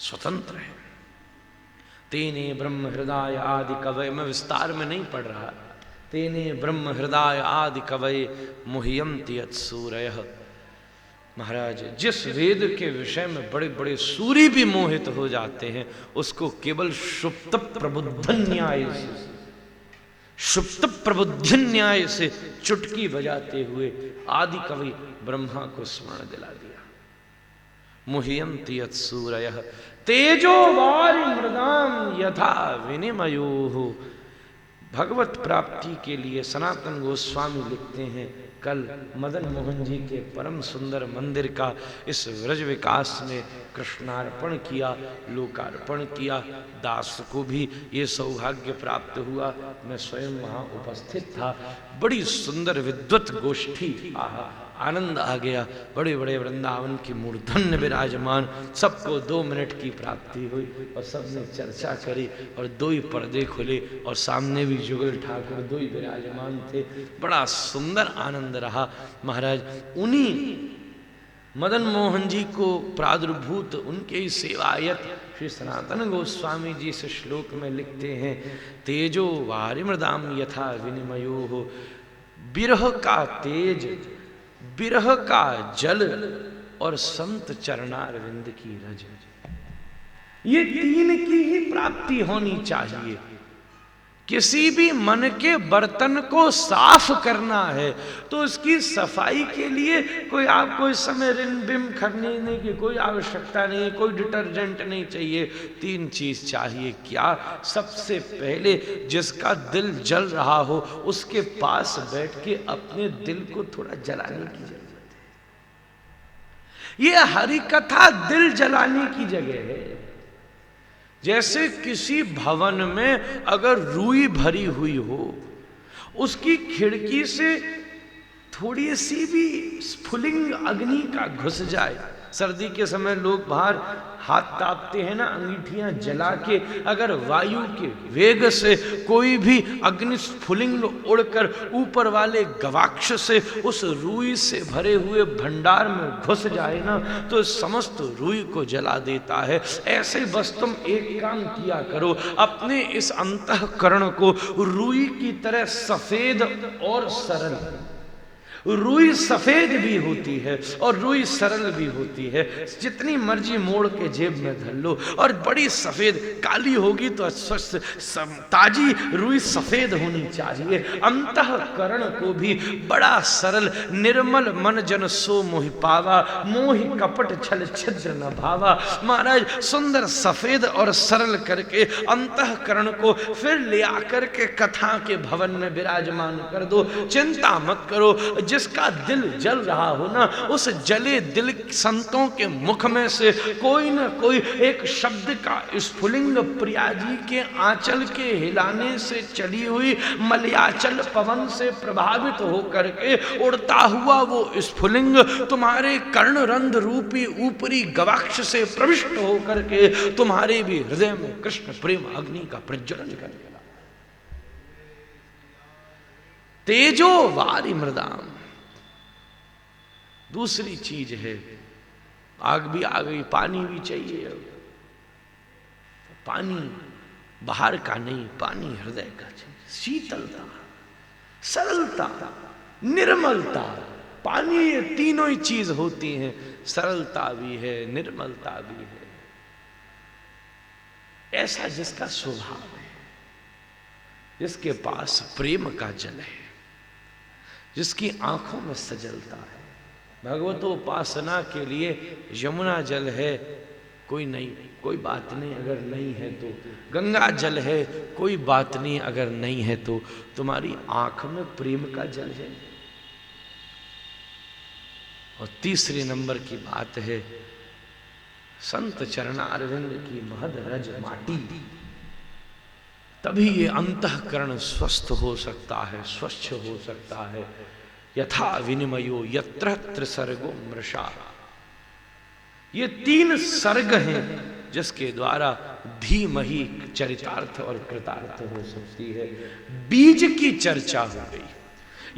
स्वतंत्र है। तेने ब्रह्म हृदय आदि कवय, मैं विस्तार में नहीं पढ़ रहा, तेने ब्रह्म हृदय आदि कवय मुह्यन्ति यत्सूरयः। महाराज, जिस वेद के विषय में बड़े बड़े सूर्य भी मोहित हो जाते हैं, उसको केवल सुप्त प्रबुद्ध न्याय से, सुप्त प्रबुद्ध न्याय से चुटकी बजाते हुए आदि कवि ब्रह्मा को स्मरण दिला दिया। मुह्यन्ति यत्सूरयः तेजो वारि मृदाम यथा विनिमयोः। भगवत प्राप्ति के लिए सनातन गोस्वामी लिखते हैं, कल मदन मोहन जी के परम सुंदर मंदिर का इस व्रज विकास में कृष्णार्पण किया, लोकार्पण किया। दास को भी ये सौभाग्य प्राप्त हुआ, मैं स्वयं वहाँ उपस्थित था। बड़ी सुंदर विद्वत गोष्ठी, आहा आनंद आ गया। बड़े बड़े वृंदावन की मूर्धन्य विराजमान, सबको 2 मिनट की प्राप्ति हुई और सबने चर्चा करी और 2 ही पर्दे खुले और सामने भी जुगल ठाकुर 2 ही विराजमान थे। बड़ा सुंदर आनंद रहा। महाराज उन्हीं मदन मोहन जी को प्रादुर्भूत उनके ही सेवायत श्री सनातन गोस्वामी जी इस श्लोक में लिखते हैं, तेजो वारिमृदाम यथा विनिमयो हो, बिरह का तेज, बिरह का जल और संत चरणारविंद की रज, ये 3 की ही प्राप्ति होनी चाहिए। किसी भी मन के बर्तन को साफ करना है तो उसकी सफाई के लिए कोई आपको इस समय रिन बिम खरीदने की कोई आवश्यकता नहीं, कोई डिटर्जेंट नहीं चाहिए। 3 चीज चाहिए। क्या? सबसे पहले जिसका दिल जल रहा हो उसके पास बैठ के अपने दिल को थोड़ा जलाने की जरूरत है। ये हरि कथा दिल जलाने की जगह है। जैसे किसी भवन में अगर रुई भरी हुई हो, उसकी खिड़की से थोड़ी सी भी स्फुलिंग अग्नि का घुस जाए, सर्दी के समय लोग बाहर हाथ तापते हैं ना, अंगीठियां जला के, अगर वायु के वेग से कोई भी अग्नि स्फुलिंग उड़कर ऊपर वाले गवाक्ष से उस रुई से भरे हुए भंडार में घुस जाए ना, तो समस्त रुई को जला देता है। ऐसे बस तुम एक काम किया करो, अपने इस अंतःकरण को रुई की तरह सफेद और सरल, रुई सफेद भी होती है और रुई सरल भी होती है, जितनी मर्जी मोड़ के जेब में धर लो, और बड़ी सफेद, काली होगी तो स्वस्थ ताजी रुई सफेद होनी चाहिए। अंतःकरण को भी बड़ा सरल, निर्मल मन जन सो मोहि पावा, मोहि कपट छल छिद्र न भावा। महाराज सुंदर सफेद और सरल करके अंतःकरण को फिर ले आकर के कथा के भवन में विराजमान कर दो। चिंता मत करो, जिसका दिल जल रहा हो ना, उस जले दिल संतों के मुख में से कोई ना कोई एक शब्द का स्फुलिंग प्रिया जी के आंचल के हिलाने से चली हुई मलयाचल पवन से प्रभावित होकर के उड़ता हुआ वो स्फुलिंग तुम्हारे कर्णरंध रूपी ऊपरी गवाक्ष से प्रविष्ट होकर के तुम्हारे भी हृदय में कृष्ण प्रेम अग्नि का प्रज्वलन करेगा। तेजो वारी मृदाम। दूसरी चीज है, आग भी आ गई, पानी भी चाहिए। पानी बाहर का नहीं, पानी हृदय का चाहिए। शीतलता, सरलता, निर्मलता, पानी, ये तीनों ही चीज होती हैं। सरलता भी है, निर्मलता भी है। ऐसा जिसका स्वभाव है, जिसके पास प्रेम का जल है, जिसकी आंखों में सजलता है। भगवतोपासना के लिए यमुना जल है, कोई नहीं, कोई बात नहीं, अगर नहीं है तो गंगा जल है, कोई बात नहीं, अगर नहीं है तो तुम्हारी आंख में प्रेम का जल है। और तीसरे नंबर की बात है संत चरणारविंद की महद रज माटी। तभी ये अंतःकरण स्वस्थ हो सकता है, स्वच्छ हो सकता है। यथा विनिमयो यत्र त्रिसर्गो मृषा। ये 3 सर्ग हैं जिसके द्वारा धीमहि चरितार्थ और कृतार्थ हो सकती है। बीज की चर्चा हो गई।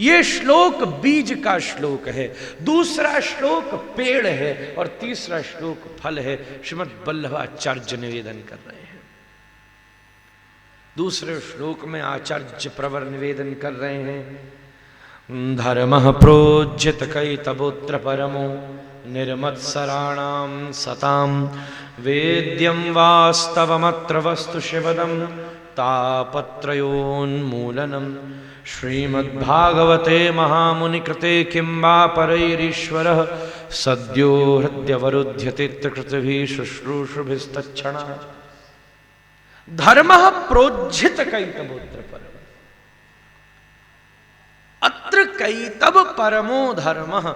ये श्लोक बीज का श्लोक है, दूसरा श्लोक पेड़ है और तीसरा श्लोक फल है। श्रीमद् वल्लभाचार्य निवेदन कर रहे हैं। दूसरे श्लोक में आचार्य प्रवर निवेदन कर रहे हैं, धर्मः प्रोज्यत कैतवोत्र परमो निर्मत्सराणां सतां वेद्यं वास्तवमत्र वस्तु शिवदं तापत्रयोन्मूलनं। श्रीमद्भागवते महामुनिकृते किं वा परैरीश्वरः सद्यो हृद्यवरुध्यते त्रिकृतिभिः शुश्रूषुभिस्तच्छणात्। धर्मः प्रोज्यत कैतवोत्र परमो, अत्र कैतव परमो धर्मः।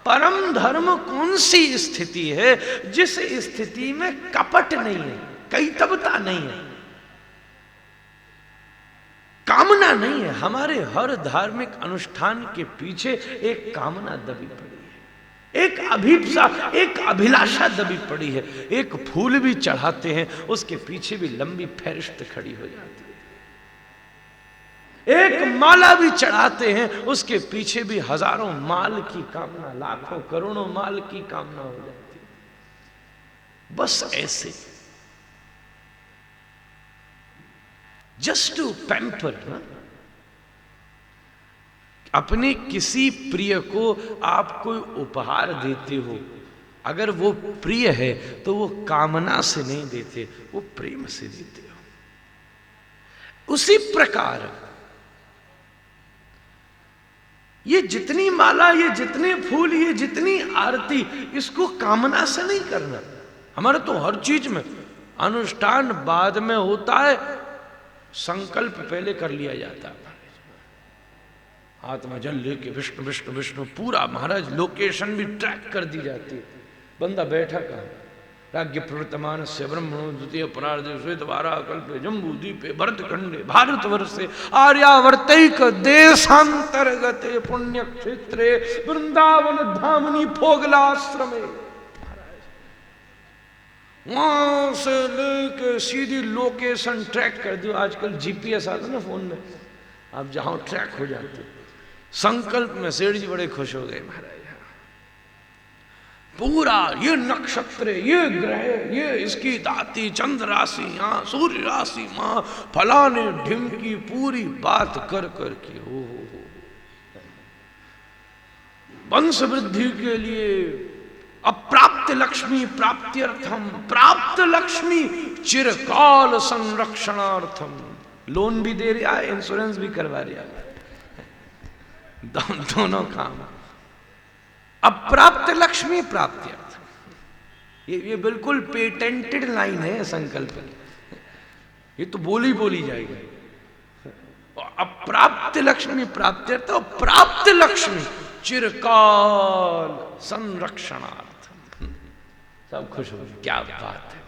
परम धर्म कौन सी स्थिति है जिस स्थिति में कपट नहीं है, कैतवता नहीं है, कामना नहीं है। हमारे हर धार्मिक अनुष्ठान के पीछे एक कामना दबी पड़ी है। एक अभिप्सा, एक अभिलाषा दबी पड़ी है। एक फूल भी चढ़ाते हैं, उसके पीछे भी लंबी फहरिस्त खड़ी हो जाती है। एक माला भी चढ़ाते हैं, उसके पीछे भी हजारों माल की कामना, लाखों करोड़ों माल की कामना हो जाती है। बस ऐसे जस्ट टू पैम्पर, अपने किसी प्रिय को आप कोई उपहार देते हो, अगर वो प्रिय है तो वो कामना से नहीं देते, वो प्रेम से देते हो। उसी प्रकार ये जितनी माला, ये जितने फूल, ये जितनी आरती, इसको कामना से नहीं करना। हमारे तो हर चीज में अनुष्ठान बाद में होता है, संकल्प पहले कर लिया जाता है। हाथ में जल लेके विष्णु विष्णु विष्णु, पूरा महाराज लोकेशन भी ट्रैक कर दी जाती है। बंदा बैठा कहाँ, राज्ञ प्रवर्तमान से ब्रह्मणो द्वितीय परार्धे श्वेतवारा कल्पे जम्बू द्वीपे भरतखंडे भारतवर्षे आर्यावर्तैक देशांतर्गते पुण्य क्षेत्रे वृंदावन धामनी फोगलाश्रमे। वहां से लेके सीधी लोकेशन ट्रैक कर दियो। आजकल जीपीएस आता ना फोन में, आप जहां ट्रैक हो जाते। संकल्प में सेठ जी बड़े खुश हो गए महाराज। पूरा ये नक्षत्र, ये ग्रह, ये इसकी दाती, चंद्र राशि यहाँ, सूर्य राशि मां, फलाने ढिम की पूरी बात कर करके हो वंश वृद्धि के लिए, अप्राप्त लक्ष्मी प्राप्त्यर्थम, प्राप्त लक्ष्मी चिरकाल संरक्षणार्थम। लोन भी दे रहा है, इंश्योरेंस भी करवा रहा है, दोनों काम। अप्राप्त लक्ष्मी प्राप्त्यर्थ, ये बिल्कुल पेटेंटेड लाइन है संकल्प। ये तो बोली जाएगी। अप्राप्त लक्ष्मी प्राप्त्यर्थ और प्राप्त लक्ष्मी चिरकाल संरक्षणार्थ। सब खुश हो, क्या बात है।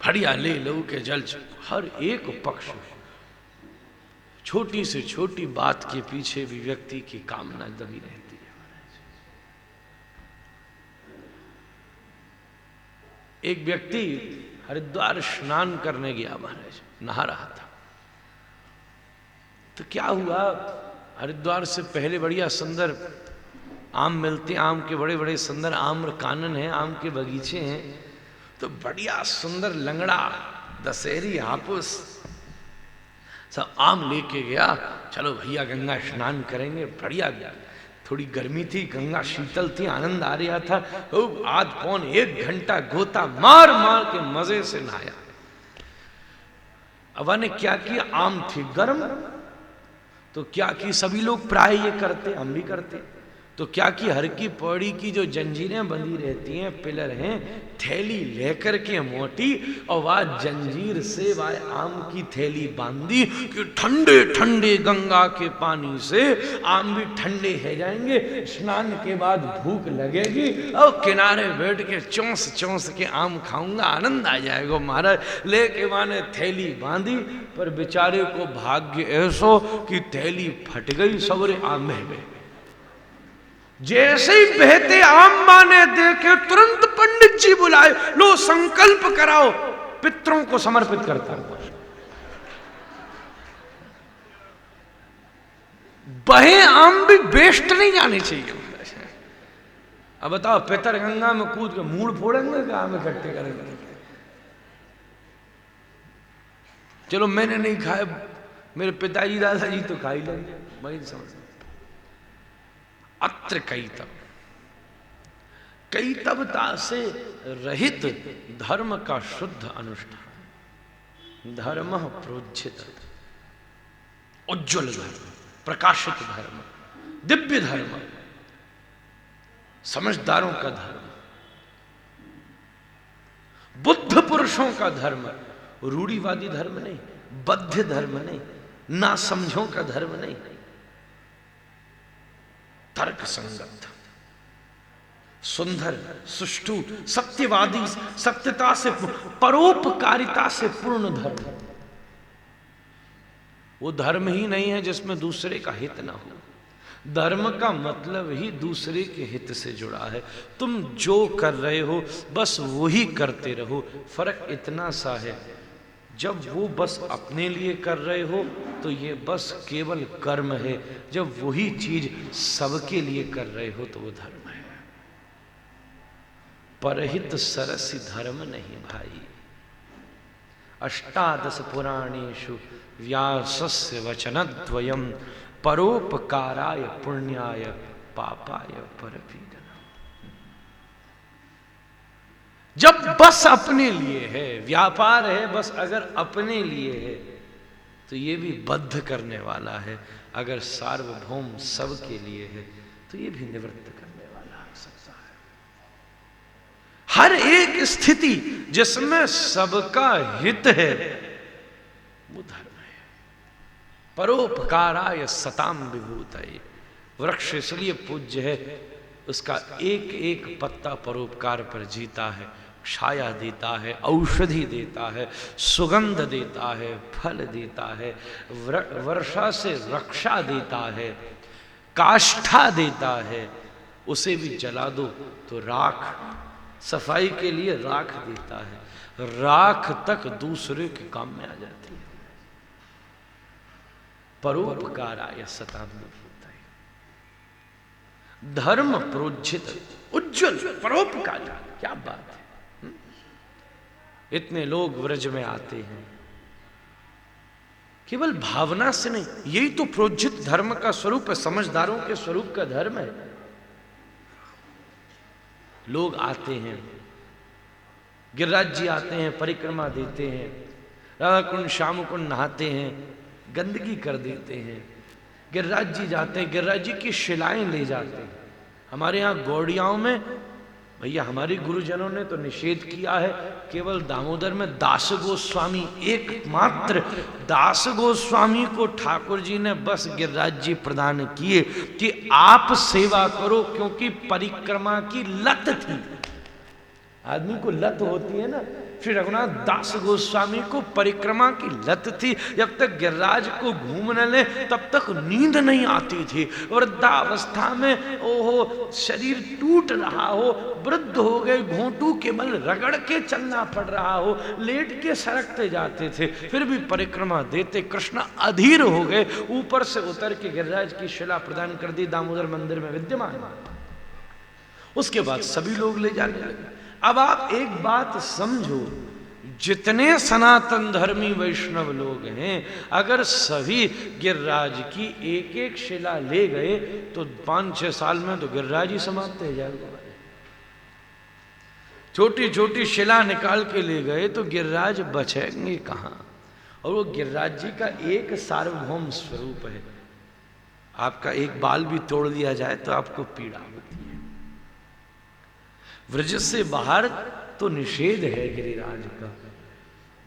बढ़िया ले लो के जल, हर एक पक्ष, छोटी से छोटी बात के पीछे भी व्यक्ति की कामना दबी रहती है महाराज। एक व्यक्ति हरिद्वार स्नान करने गया महाराज, नहा रहा था। तो क्या हुआ, हरिद्वार से पहले बढ़िया सुंदर आम मिलते, आम के बड़े बड़े सुंदर आम्र कानन हैं, आम के बगीचे हैं। तो बढ़िया सुंदर लंगड़ा दशहरी हापुस सब आम लेके गया। चलो भैया गंगा स्नान करेंगे। बढ़िया, थोड़ी गर्मी थी, गंगा शीतल थी, आनंद आ रहा था। आध पौन 1 घंटा गोता मार मार के मजे से नहाया। अब ने क्या किया, आम थी गर्म, तो क्या की, सभी लोग प्राय ये करते, हम भी करते। तो क्या की, हर की पौड़ी की जो जंजीरें बंधी रहती हैं, पिलर हैं, थैली लेकर के मोटी, और वह जंजीर से वह आम की थैली बांधी कि ठंडे ठंडे गंगा के पानी से आम भी ठंडे हो जाएंगे। स्नान के बाद भूख लगेगी और किनारे बैठ के चौंस चौंस के आम खाऊंगा, आनंद आ जाएगा महाराज। लेके माने थैली बांधी, पर बेचारे को भाग्य ऐसो कि थैली फट गई, सबरे आम बह गए। जैसे ही बहते आम माने देखे, तुरंत पंडित जी बुलाए, लो संकल्प कराओ, पितरों को समर्पित करता हूं। बहे आम भी वेस्ट नहीं जाने चाहिए। अब बताओ, पितर गंगा में कूद के मूड फोड़ेंगे कि आम इकट्ठे करेंगे? चलो मैंने नहीं खाए, मेरे पिताजी दादाजी तो खा ही लेंगे, वही समझ। अत्र कैतवता से रहित धर्म का शुद्ध अनुष्ठान, धर्म प्रोज्झित, उज्ज्वल धर्म, प्रकाशित धर्म, दिव्य धर्म, समझदारों का धर्म, बुद्ध पुरुषों का धर्म, रूढ़िवादी धर्म नहीं, बद्ध धर्म नहीं, ना समझों का धर्म नहीं, तर्क संगत, सुंदर, सुष्ठु, सत्यवादी, सत्यता से, परोपकारिता से पूर्ण धर्म। वो धर्म ही नहीं है जिसमें दूसरे का हित ना हो। धर्म का मतलब ही दूसरे के हित से जुड़ा है। तुम जो कर रहे हो बस वही करते रहो। फर्क इतना सा है, जब वो बस अपने लिए कर रहे हो तो ये बस केवल कर्म है, जब वही चीज सबके लिए कर रहे हो तो वो धर्म है। परहित सरसी धर्म नहीं भाई। अष्टादश पुराणेषु व्यासस्य वचनद्वयम् परोपकाराय पुण्याय पापाय परपीडनम्। जब बस अपने लिए है, व्यापार है बस अगर अपने लिए है तो ये भी बद्ध करने वाला है। अगर सार्वभौम सबके लिए है तो ये भी निवृत्त करने वाला हो सकता है। हर एक स्थिति जिसमें सबका हित है वो धर्म है। परोपकाराय सताम विभूतये। वृक्ष इसलिए पूज्य है, उसका एक एक पत्ता परोपकार पर जीता है। छाया देता है, औषधि देता है, सुगंध देता है, फल देता है, वर्षा से रक्षा देता है, काष्ठा देता है। उसे भी जला दो तो राख, सफाई के लिए राख देता है। राख तक दूसरे के काम में आ जाती है। परोपकाराय सताम विभूतये। धर्म प्रोज्झित उज्ज्वल परोपकारी। क्या बात है। इतने लोग व्रज में आते हैं केवल भावना से नहीं, यही तो प्रोज्झित धर्म का स्वरूप है, समझदारों के स्वरूप का धर्म है। लोग आते हैं, गिरिराज जी आते हैं, परिक्रमा देते हैं, राधा कुंड श्याम कुंड नहाते हैं, गंदगी कर देते हैं। गिरिराज जी जाते हैं, गिरिराज जी की शिलाएं ले जाते हैं। हमारे यहाँ गौड़ियाओं में भैया हमारे गुरुजनों ने तो निषेध किया है, केवल दामोदर में दास गोस्वामी, एकमात्र दास गोस्वामी को ठाकुर जी ने बस गिरिराज जी प्रदान किए कि आप सेवा करो, क्योंकि परिक्रमा की लत थी। आदमी को लत होती है ना, श्री रघुनाथ दास गोस्वामी को परिक्रमा की लत थी। जब तक गिरिराज को घूम न ले तब तक नींद नहीं आती थी। वृद्धावस्था में ओहो शरीर टूट रहा हो, वृद्ध हो गए, घोंटू केवल रगड़ के चलना पड़ रहा हो, लेट के सरकते जाते थे, फिर भी परिक्रमा देते। कृष्ण अधीर हो गए, ऊपर से उतर के गिरिराज की शिला प्रदान कर दी, दामोदर मंदिर में विद्यमान। उसके बाद सभी लोग ले जाने लगे। अब आप एक बात समझो, जितने सनातन धर्मी वैष्णव लोग हैं, अगर सभी गिरिराज की एक एक शिला ले गए तो 5-6 साल में तो गिरिराज ही समाप्त हो जाएगा। छोटी छोटी शिला निकाल के ले गए तो गिरिराज बचेंगे कहाँ। और वो गिरिराज जी का एक सार्वभौम स्वरूप है। आपका एक बाल भी तोड़ दिया जाए तो आपको पीड़ा होती है। व्रज से बाहर तो निषेध है गिरिराज का।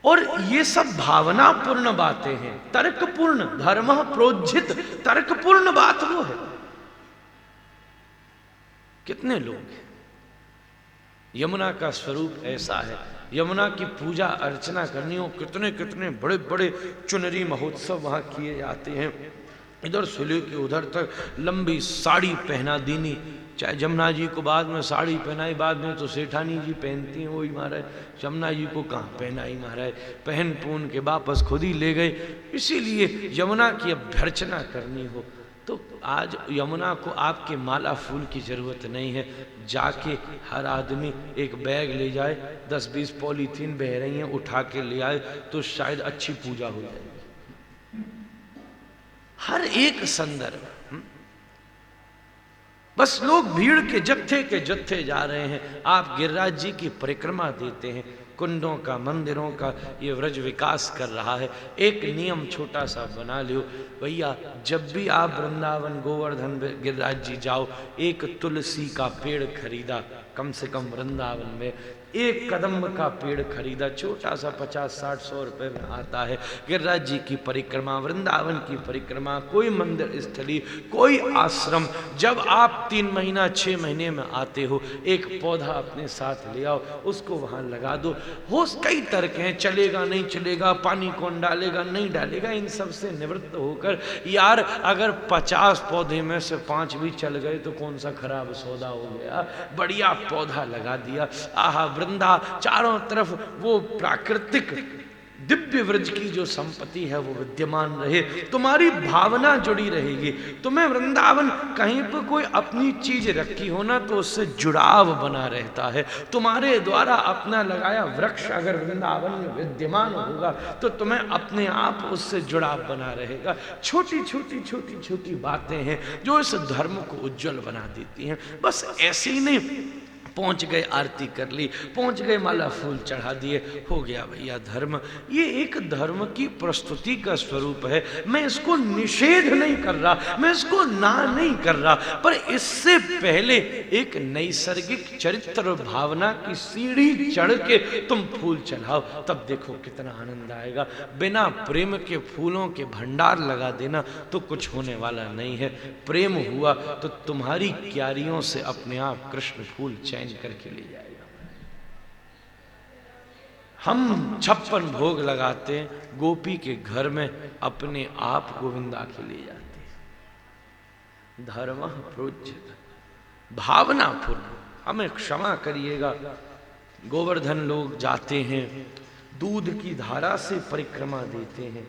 और ये सब भावनापूर्ण बातें हैं, तर्कपूर्ण। धर्म प्रोज्झित तर्कपूर्ण बात वो है। कितने लोग हैं, यमुना का स्वरूप ऐसा है, यमुना की पूजा अर्चना करनी हो, कितने कितने बड़े बड़े चुनरी महोत्सव वहां किए जाते हैं। इधर से लेके उधर तक लंबी साड़ी पहना दीनी, चाहे जमुना जी को बाद में साड़ी पहनाई, बाद में तो सेठानी जी पहनती हैं, वही महाराज जमुना जी को कहाँ पहनाई महाराज, पहन पून के वापस खुद ही ले गए। इसीलिए यमुना की अभ्यर्चना करनी हो तो आज यमुना को आपके माला फूल की जरूरत नहीं है। जाके हर आदमी एक बैग ले जाए, 10-20 पॉलीथीन बह रही हैं उठा के ले आए तो शायद अच्छी पूजा हो जाएगी। हर एक संदर्भ, बस लोग भीड़ के जत्थे जा रहे हैं। आप गिरिराज जी की परिक्रमा देते हैं, कुंडों का, मंदिरों का ये व्रज विकास कर रहा है। एक नियम छोटा सा बना लियो भैया, जब भी आप वृंदावन गोवर्धन गिरिराज जी जाओ, एक तुलसी का पेड़ खरीदा कम से कम वृंदावन में, एक कदम का पेड़ खरीदा, छोटा सा 50-60-100 रुपए में आता है। गिरिराज जी की परिक्रमा, वृंदावन की परिक्रमा, कोई मंदिर स्थली, कोई आश्रम, जब आप 3 महीना 6 महीने में आते हो, एक पौधा अपने साथ ले आओ, उसको वहां लगा दो। हो कई तर्क हैं, चलेगा नहीं चलेगा, पानी कौन डालेगा नहीं डालेगा, इन सब से निवृत्त होकर यार अगर 50 पौधे में से 5 भी चल गए तो कौन सा खराब सौदा हो गया, बढ़िया पौधा लगा दिया। आहा, वृंदा चारों तरफ वो प्राकृतिक दिव्य व्रज की जो संपत्ति है वो विद्यमान रहे, तुम्हारी भावना जुड़ी रहेगी। तुम्हें वृंदावन कहीं पर कोई अपनी चीज रखी हो ना तो उससे जुड़ाव बना रहता है। तुम्हारे द्वारा अपना लगाया वृक्ष अगर वृंदावन में विद्यमान होगा तो तुम्हें अपने आप उससे जुड़ाव बना रहेगा। छोटी छोटी छोटी छोटी बातें हैं जो इस धर्म को उज्जवल बना देती हैं। बस ऐसे ही नहीं, पहुंच गए आरती कर ली, पहुंच गए माला फूल चढ़ा दिए, हो गया भैया धर्म। ये एक धर्म की प्रस्तुति का स्वरूप है। मैं इसको निषेध नहीं कर रहा, मैं इसको ना नहीं कर रहा, पर इससे पहले एक नैसर्गिक चरित्र और भावना की सीढ़ी चढ़ के तुम फूल चढ़ाओ, तब देखो कितना आनंद आएगा। बिना प्रेम के फूलों के भंडार लगा देना तो कुछ होने वाला नहीं है। प्रेम हुआ तो तुम्हारी क्यारियों से अपने आप कृष्ण फूल चैन करके ले जाएगा। हम 56 भोग लगाते हैं, गोपी के घर में अपने आप गोविंदा के ले जाते हैं। धर्म प्रोज्यत भावना पूर्ण, हमें क्षमा करिएगा। गोवर्धन लोग जाते हैं, दूध की धारा से परिक्रमा देते हैं,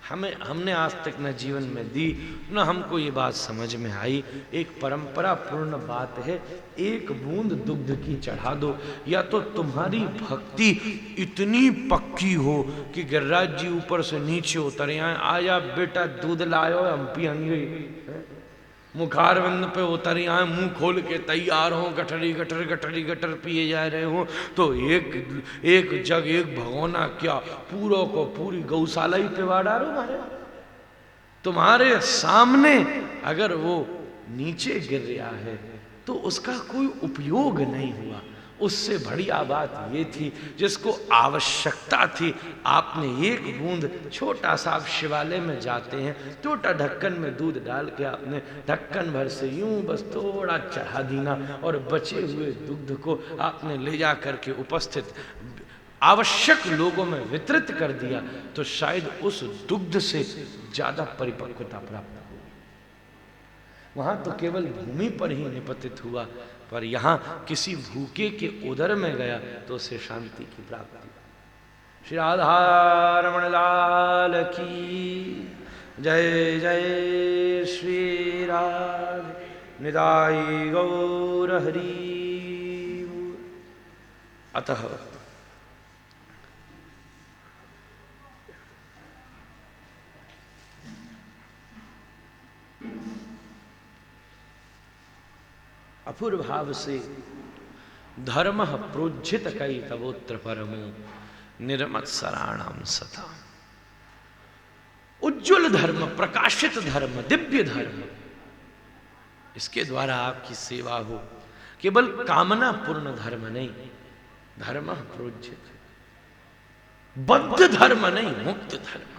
हमने आज तक न जीवन में दी न हमको ये बात समझ में आई। एक परंपरा पूर्ण बात है, एक बूंद दुग्ध की चढ़ा दो, या तो तुम्हारी भक्ति इतनी पक्की हो कि गिरिराज जी ऊपर से नीचे उतर आए, आया बेटा दूध लायो हम पियेंगे, मुखारविंद पे उतर आए, मुंह खोल के तैयार हो, गठरी गटर गठरी गटर पिए जा रहे हो, तो एक जग एक भगोना क्या पूरा को पूरी गौशाला ही पिवा डालो। तुम्हारे सामने अगर वो नीचे गिर रहा है तो उसका कोई उपयोग नहीं हुआ। उससे बढ़िया बात ये थी जिसको आवश्यकता थी, आपने एक बूंद, छोटा सा आप शिवालय में जाते हैं, छोटा ढक्कन में दूध डाल के आपने ढक्कन भर से यूं बस थोड़ा चढ़ा दीना और बचे हुए दूध को आपने ले जा करके उपस्थित आवश्यक लोगों में वितरित कर दिया, तो शायद उस दुग्ध से ज्यादा परिपक्वता प्राप्त हो। वहां तो केवल भूमि पर ही निपतित हुआ, पर यहाँ किसी भूखे के उदर में गया तो उसे शांति की प्राप्ति। श्री राधा रमण लाल की जय, जय श्री राधे निताई गौर हरि। अतः अपूर्व भाव से धर्म प्रोज्झित कई तवोत्र परमो निर्मत्सराणाम सता। उज्ज्वल धर्म, प्रकाशित धर्म, दिव्य धर्म, इसके द्वारा आपकी सेवा हो। केवल कामना पूर्ण धर्म नहीं, धर्म प्रोज्झित, बद्ध धर्म नहीं, मुक्त धर्म।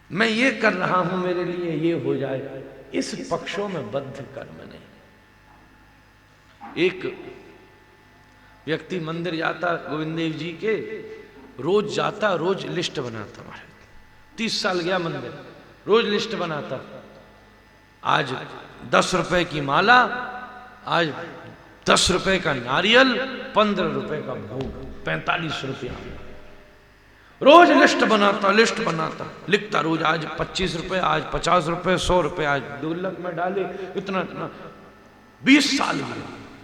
मैं ये कर रहा हूं मेरे लिए ये हो जाए, इस पक्षों में बद्ध कर्म नहीं। एक व्यक्ति मंदिर जाता, गोविंद देव जी के, रोज जाता, रोज लिस्ट बनाता। 30 साल गया मंदिर, रोज लिस्ट बनाता। आज 10 रुपए की माला, आज 10 रुपए का नारियल, 15 रुपए का भोग, 45 रुपया। रोज लिस्ट बनाता, लिस्ट बनाता, लिखता रोज, आज 25 रुपए, आज 50 रुपए, 100 रुपए, आज गुल्लक में डाले, इतना इतना। 20 साल हुआ।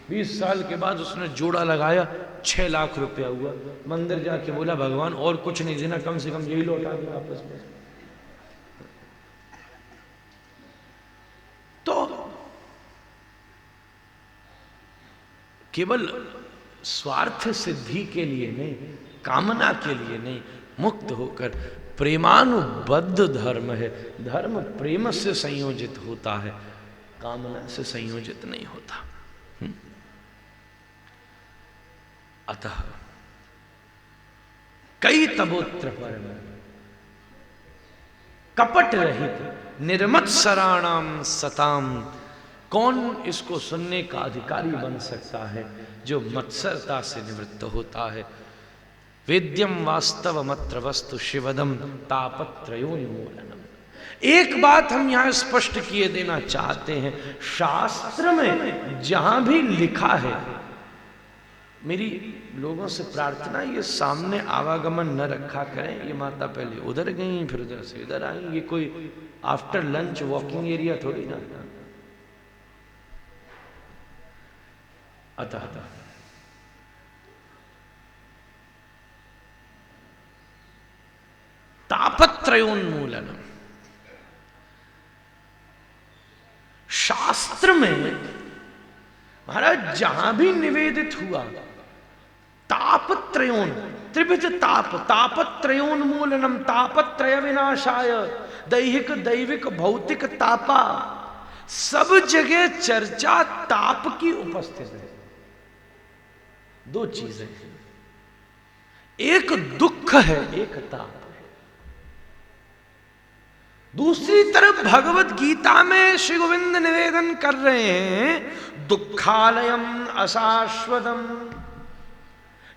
20 साल के बाद उसने जोड़ा लगाया, 6 लाख रुपया हुआ। मंदिर जाके बोला भगवान और कुछ नहीं देना, कम से कम यही लौटा दो आपस में। तो केवल स्वार्थ सिद्धि के लिए नहीं, कामना के लिए नहीं, मुक्त होकर प्रेमानुबद्ध धर्म है। धर्म प्रेम से संयोजित होता है, कामना से संयोजित नहीं होता। अतः कई तबोत्र परम कपट रहित निर्मत्सराणाम सताम। कौन इसको सुनने का अधिकारी बन सकता है जो मत्सरता से निवृत्त होता है। वेद्यम वास्तवमत्र वस्तु शिवदम तापत्रयोन्मूलनम। एक बात हम यहां स्पष्ट किए देना चाहते हैं, शास्त्र में जहां भी लिखा है, मेरी लोगों से प्रार्थना, ये सामने आवागमन न रखा करें। ये माता पहले उधर गई फिर उधर से इधर आई, ये कोई आफ्टर लंच वॉकिंग एरिया थोड़ी ना। अतः तापत्रयोन्मूलनम, शास्त्र में महाराज जहां भी निवेदित हुआ तापत्रयोन, त्रिविध ताप, तापत्रयोन्मूलनम, तापत्रय विनाशाय, दैहिक दैविक भौतिक तापा, सब जगह चर्चा ताप की उपस्थित है। दो चीजें, एक दुख है, एक ताप। दूसरी तरफ भगवत गीता में श्री गोविंद निवेदन कर रहे हैं दुखालयम अशाश्वतम।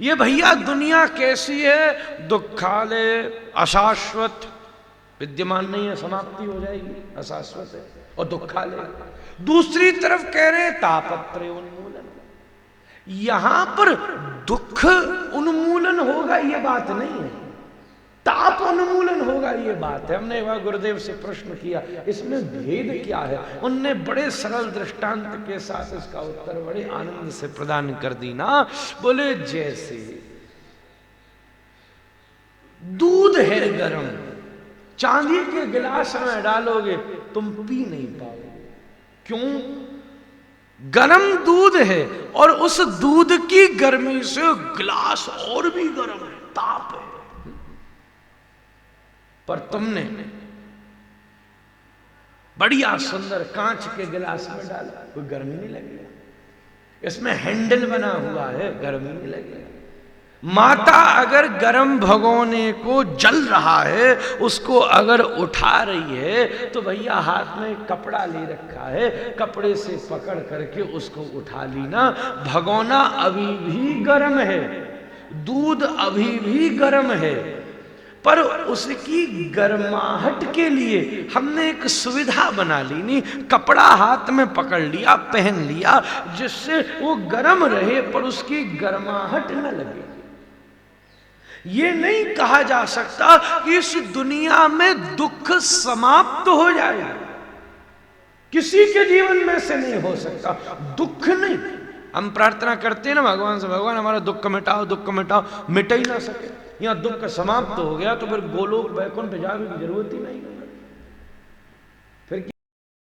ये भैया दुनिया कैसी है, दुखालय अशाश्वत, विद्यमान नहीं है, समाप्ति हो जाएगी, अशाश्वत है और दुखालय। दूसरी तरफ कह रहे हैं तापत्रय उन्मूलन। यहां पर दुख उन्मूलन होगा ये बात नहीं है, ताप उन्मूलन होगा ये बात है। हमने एक बार गुरुदेव से प्रश्न किया इसमें भेद क्या है, उनने बड़े सरल दृष्टांत के साथ इसका उत्तर बड़े आनंद से प्रदान कर दी ना। बोले जैसे दूध है गरम, चांदी के गिलास में डालोगे तुम पी नहीं पाओगे, क्यों? गरम दूध है और उस दूध की गर्मी से गिलास और भी गरम है, ताप है। पर तुमने बढ़िया सुंदर कांच के गिलास में डाला, कोई गर्मी नहीं लगेगा, इसमें हैंडल बना हुआ है, गर्मी नहीं लगेगा। माता अगर गर्म भगोने को जल रहा है, उसको अगर उठा रही है तो भैया हाथ में कपड़ा ले रखा है, कपड़े से पकड़ करके उसको उठा ली ना। भगोना अभी भी गर्म है, दूध अभी भी गर्म है, पर उसकी गर्माहट के लिए हमने एक सुविधा बना ली, नहीं कपड़ा हाथ में पकड़ लिया, पहन लिया, जिससे वो गर्म रहे पर उसकी गर्माहट न लगे। ये नहीं कहा जा सकता कि इस दुनिया में दुख समाप्त हो जाए, किसी के जीवन में से नहीं हो सकता। दुख नहीं, हम प्रार्थना करते हैं ना भगवान से, भगवान हमारा दुख मिटाओ, दुख मिटाओ, मिट ही ना सके। यहाँ दुख समाप्त हो गया तो फिर गोलोक वैकुंठ जाने की जरूरत ही नहीं।